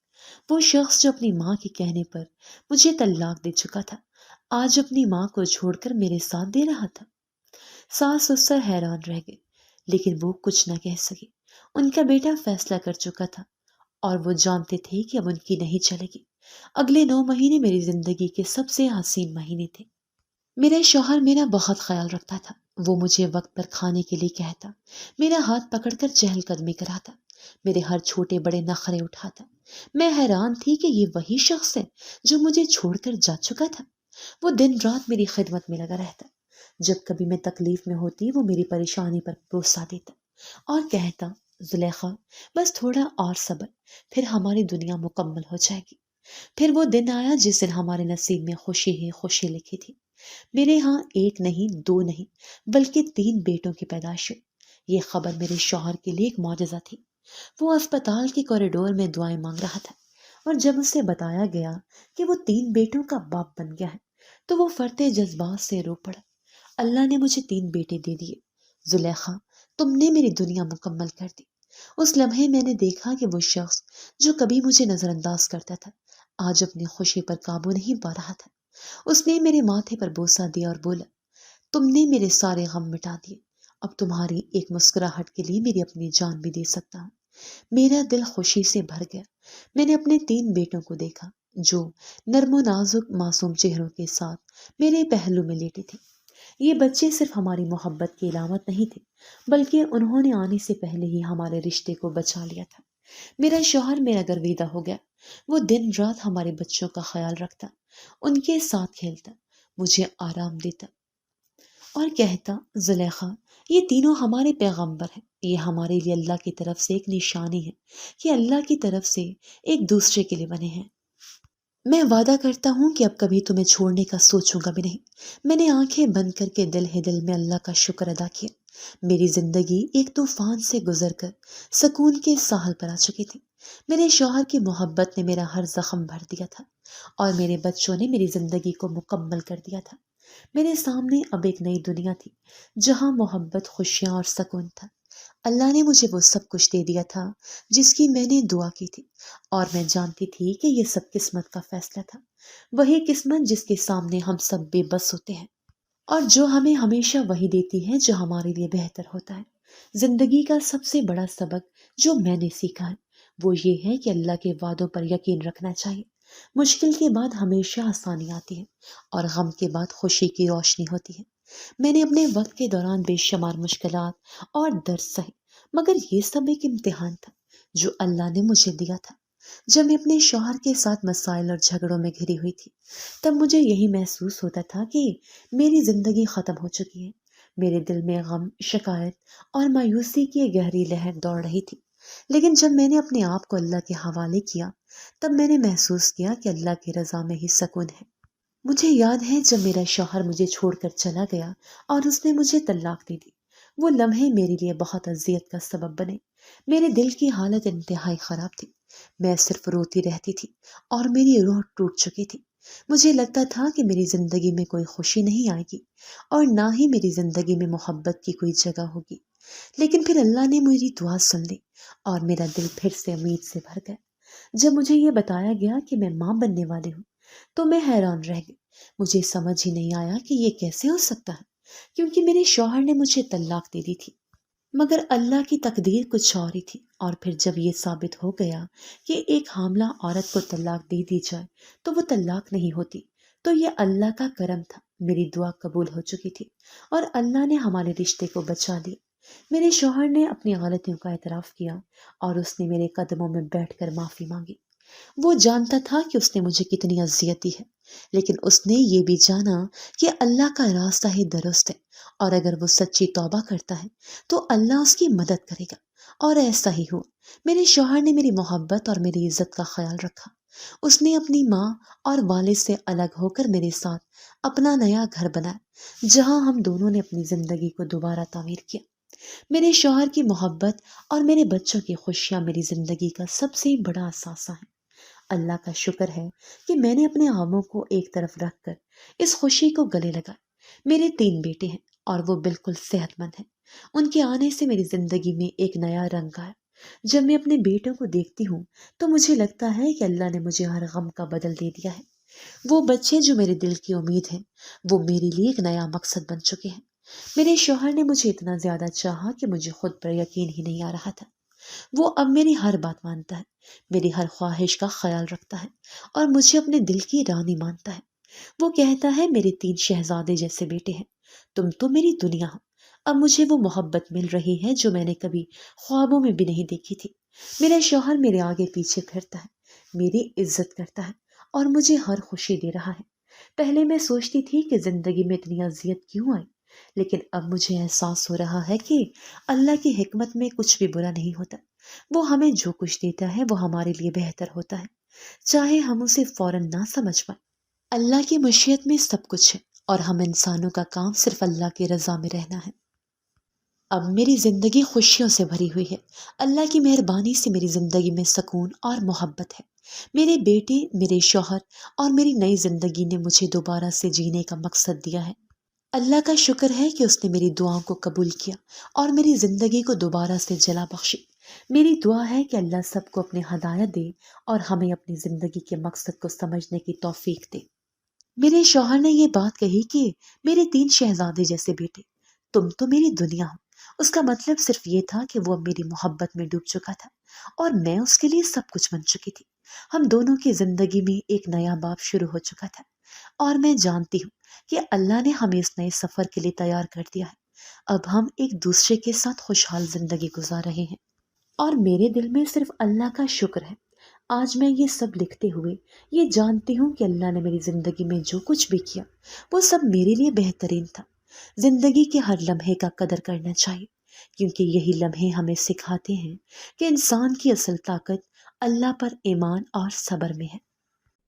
وہ شخص جو اپنی ماں کے کہنے پر مجھے طلاق دے چکا تھا، آج اپنی ماں کو چھوڑ کر میرے ساتھ دے رہا تھا۔ ساس سسر حیران رہ گئے، لیکن وہ کچھ نہ کہہ سکے۔ ان کا بیٹا فیصلہ کر چکا تھا اور وہ جانتے تھے کہ اب ان کی نہیں چلے گی۔ اگلے 9 مہینے میری زندگی کے سب سے حسین مہینے تھے۔ میرا شوہر میرا بہت خیال رکھتا تھا۔ وہ مجھے وقت پر کھانے کے لیے کہتا، میرا ہاتھ پکڑ کر چہل قدمی کراتا، میرے ہر چھوٹے بڑے نخرے اٹھاتا۔ میں حیران تھی کہ یہ وہی شخص ہے جو مجھے چھوڑ کر جا چکا تھا۔ وہ دن رات میری خدمت میں لگا رہتا۔ جب کبھی میں تکلیف میں ہوتی وہ میری پریشانی پر بوسہ دیتا اور کہتا، زلیخا بس تھوڑا اور صبر، پھر ہماری دنیا مکمل ہو جائے گی۔ پھر وہ دن آیا جس دن ہمارے نصیب میں خوشی ہی خوشی لکھی تھی۔ میرے ہاں 1 نہیں 2 نہیں بلکہ 3 بیٹوں کی پیدائش ہوئی۔ یہ خبر میرے شوہر کے لیے ایک معجزہ تھی۔ وہ اسپتال کے کوریڈور میں دعائیں مانگ رہا تھا اور جب اسے بتایا گیا کہ وہ 3 بیٹوں کا باپ بن گیا ہے تو وہ فرتے جذبات سے رو پڑا۔ اللہ نے مجھے 3 بیٹے دے دیے۔ زلیخا تم نے میری دنیا مکمل کر دی۔ اس لمحے میں نے دیکھا کہ وہ شخص جو کبھی مجھے نظر انداز کرتا تھا آج اپنی خوشی پر قابو نہیں پا رہا تھا۔ اس نے میرے ماتھے پر بوسہ دیا اور بولا، تم نے میرے سارے غم مٹا دیے۔ اب تمہاری ایک مسکراہٹ کے لیے میری اپنی جان بھی دے سکتا ہوں۔ میرا دل خوشی سے بھر گیا۔ میں نے اپنے 3 بیٹوں کو دیکھا جو نرم و نازک معصوم چہروں کے ساتھ میرے پہلو میں لیٹے تھے۔ یہ بچے صرف ہماری محبت کی علامت نہیں تھے بلکہ انہوں نے آنے سے پہلے ہی ہمارے رشتے کو بچا لیا تھا۔ میرا شوہر میرا گرویدہ ہو گیا۔ وہ دن رات ہمارے بچوں کا خیال رکھتا، ان کے ساتھ کھیلتا، مجھے آرام دیتا اور کہتا، زلیخا یہ تینوں ہمارے پیغمبر ہیں۔ یہ ہمارے لیے اللہ کی طرف سے ایک نشانی ہے کہ اللہ کی طرف سے ایک دوسرے کے لیے بنے ہیں۔ میں وعدہ کرتا ہوں کہ اب کبھی تمہیں چھوڑنے کا سوچوں گا بھی نہیں۔ میں نے آنکھیں بند کر کے دل ہی دل میں اللہ کا شکر ادا کیا۔ میری زندگی ایک طوفان سے گزر کر سکون کے ساحل پر آ چکی تھی۔ میرے شوہر کی محبت نے میرا ہر زخم بھر دیا تھا اور میرے بچوں نے میری زندگی کو مکمل کر دیا تھا۔ میرے سامنے اب ایک نئی دنیا تھی جہاں محبت، خوشیاں اور سکون تھا۔ اللہ نے مجھے وہ سب کچھ دے دیا تھا جس کی میں نے دعا کی تھی اور میں جانتی تھی کہ یہ سب قسمت کا فیصلہ تھا۔ وہی قسمت جس کے سامنے ہم سب بے بس ہوتے ہیں اور جو ہمیں ہمیشہ وہی دیتی ہے جو ہمارے لیے بہتر ہوتا ہے۔ زندگی کا سب سے بڑا سبق جو میں نے سیکھا ہے وہ یہ ہے کہ اللہ کے وعدوں پر یقین رکھنا چاہیے۔ مشکل کے بعد ہمیشہ آسانی آتی ہے اور غم کے بعد خوشی کی روشنی ہوتی ہے۔ میں نے اپنے وقت کے دوران بے شمار مشکلات اور درد سہے مگر یہ سب ایک امتحان تھا جو اللہ نے مجھے دیا تھا۔ جب میں اپنے شوہر کے ساتھ مسائل اور جھگڑوں میں گھری ہوئی تھی تب مجھے یہی محسوس ہوتا تھا کہ میری زندگی ختم ہو چکی ہے۔ میرے دل میں غم، شکایت اور مایوسی کی گہری لہر دوڑ رہی تھی۔ لیکن جب میں نے اپنے آپ کو اللہ کے حوالے کیا تب میں نے محسوس کیا کہ اللہ کی رضا میں ہی سکون ہے۔ مجھے یاد ہے جب میرا شوہر مجھے چھوڑ کر چلا گیا اور اس نے مجھے طلاق دے دی، وہ لمحے میرے لیے بہت اذیت کا سبب بنے۔ میرے دل کی حالت انتہائی خراب تھی۔ میں صرف روتی رہتی تھی اور میری روح ٹوٹ چکی تھی۔ مجھے لگتا تھا کہ میری زندگی میں کوئی خوشی نہیں آئے گی اور نہ ہی میری زندگی میں محبت کی کوئی جگہ ہوگی۔ لیکن پھر اللہ نے میری دعا سن لی اور میرا دل پھر سے امید سے بھر گیا۔ جب مجھے یہ بتایا گیا کہ میں ماں بننے والی ہوں تو میں حیران رہ گئی۔ مجھے سمجھ ہی نہیں آیا کہ یہ کیسے ہو سکتا ہے کیونکہ میرے شوہر نے مجھے طلاق دے دی تھی۔ مگر اللہ کی تقدیر کچھ اور ہی تھی اور پھر جب یہ ثابت ہو گیا کہ ایک حاملہ عورت کو طلاق دے دی جائے تو وہ طلاق نہیں ہوتی تو یہ اللہ کا کرم تھا۔ میری دعا قبول ہو چکی تھی اور اللہ نے ہمارے رشتے کو بچا لیا۔ میرے شوہر نے اپنی غلطیوں کا اعتراف کیا اور اس نے میرے قدموں میں بیٹھ کر معافی مانگی۔ وہ جانتا تھا کہ اس نے مجھے کتنی اذیت دی ہے لیکن اس نے یہ بھی جانا کہ اللہ کا راستہ ہی درست ہے اور اگر وہ سچی توبہ کرتا ہے تو اللہ اس کی مدد کرے گا، اور ایسا ہی ہوا۔ میرے شوہر نے میری محبت اور میری عزت کا خیال رکھا۔ اس نے اپنی ماں اور والد سے الگ ہو کر میرے ساتھ اپنا نیا گھر بنایا جہاں ہم دونوں نے اپنی زندگی کو دوبارہ تعمیر کیا۔ میرے شوہر کی محبت اور میرے بچوں کی خوشیاں میری زندگی کا سب سے بڑا اثاثہ ہے۔ اللہ کا شکر ہے کہ میں نے اپنے غموں کو ایک طرف رکھ کر اس خوشی کو گلے لگایا۔ میرے 3 بیٹے ہیں اور وہ بالکل صحت مند ہیں۔ ان کے آنے سے میری زندگی میں ایک نیا رنگ آیا۔ جب میں اپنے بیٹوں کو دیکھتی ہوں تو مجھے لگتا ہے کہ اللہ نے مجھے ہر غم کا بدل دے دیا ہے۔ وہ بچے جو میرے دل کی امید ہیں وہ میرے لیے ایک نیا مقصد بن چکے ہیں۔ میرے شوہر نے مجھے اتنا زیادہ چاہا کہ مجھے خود پر یقین ہی نہیں آ رہا تھا۔ وہ اب میری ہر بات مانتا ہے، میری ہر خواہش کا خیال رکھتا ہے اور مجھے اپنے دل کی رانی مانتا ہے۔ وہ کہتا ہے میرے 3 شہزادے جیسے بیٹے ہیں، تم تو میری دنیا ہو۔ اب مجھے وہ محبت مل رہی ہے جو میں نے کبھی خوابوں میں بھی نہیں دیکھی تھی۔ میرا شوہر میرے آگے پیچھے پھرتا ہے، میری عزت کرتا ہے اور مجھے ہر خوشی دے رہا ہے۔ پہلے میں سوچتی تھی کہ زندگی میں اتنی اذیت کیوں آئی، لیکن اب مجھے احساس ہو رہا ہے کہ اللہ کی حکمت میں کچھ بھی برا نہیں ہوتا۔ وہ ہمیں جو کچھ دیتا ہے وہ ہمارے لیے بہتر ہوتا ہے، چاہے ہم اسے فوراً نہ سمجھ پائیں۔ اللہ کی مشیت میں سب کچھ ہے اور ہم انسانوں کا کام صرف اللہ کی رضا میں رہنا ہے۔ اب میری زندگی خوشیوں سے بھری ہوئی ہے۔ اللہ کی مہربانی سے میری زندگی میں سکون اور محبت ہے۔ میرے بیٹے، میرے شوہر اور میری نئی زندگی نے مجھے دوبارہ سے جینے کا مقصد دیا ہے۔ اللہ کا شکر ہے کہ اس نے میری دعاؤں کو قبول کیا اور میری زندگی کو دوبارہ سے جلا بخشی۔ میری دعا ہے کہ اللہ سب کو اپنے ہدایت دے اور ہمیں اپنی زندگی کے مقصد کو سمجھنے کی توفیق دے۔ میرے شوہر نے یہ بات کہی کہ میرے 3 شہزادے جیسے بیٹے، تم تو میری دنیا ہو۔ اس کا مطلب صرف یہ تھا کہ وہ اب میری محبت میں ڈوب چکا تھا اور میں اس کے لیے سب کچھ بن چکی تھی۔ ہم دونوں کی زندگی میں ایک نیا باب شروع ہو چکا تھا اور میں جانتی ہوں کہ اللہ نے ہمیں اس نئے سفر کے لیے تیار کر دیا ہے۔ اب ہم ایک دوسرے کے ساتھ خوشحال زندگی گزار رہے ہیں اور میرے دل میں صرف اللہ کا شکر ہے۔ آج میں یہ سب لکھتے ہوئے یہ جانتی ہوں کہ اللہ نے میری زندگی میں جو کچھ بھی کیا وہ سب میرے لیے بہترین تھا۔ زندگی کے ہر لمحے کا قدر کرنا چاہیے، کیونکہ یہی لمحے ہمیں سکھاتے ہیں کہ انسان کی اصل طاقت اللہ پر ایمان اور صبر میں ہے۔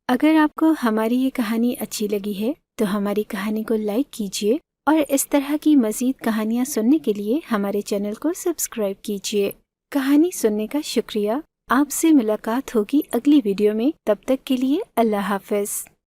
اگر آپ کو ہماری یہ کہانی اچھی لگی ہے تو ہماری کہانی کو لائک کیجیے اور اس طرح کی مزید کہانیاں سننے کے لیے ہمارے چینل کو سبسکرائب کیجیے۔ کہانی سننے کا شکریہ۔ آپ سے ملاقات ہوگی اگلی ویڈیو میں، تب تک کے لیے اللہ حافظ۔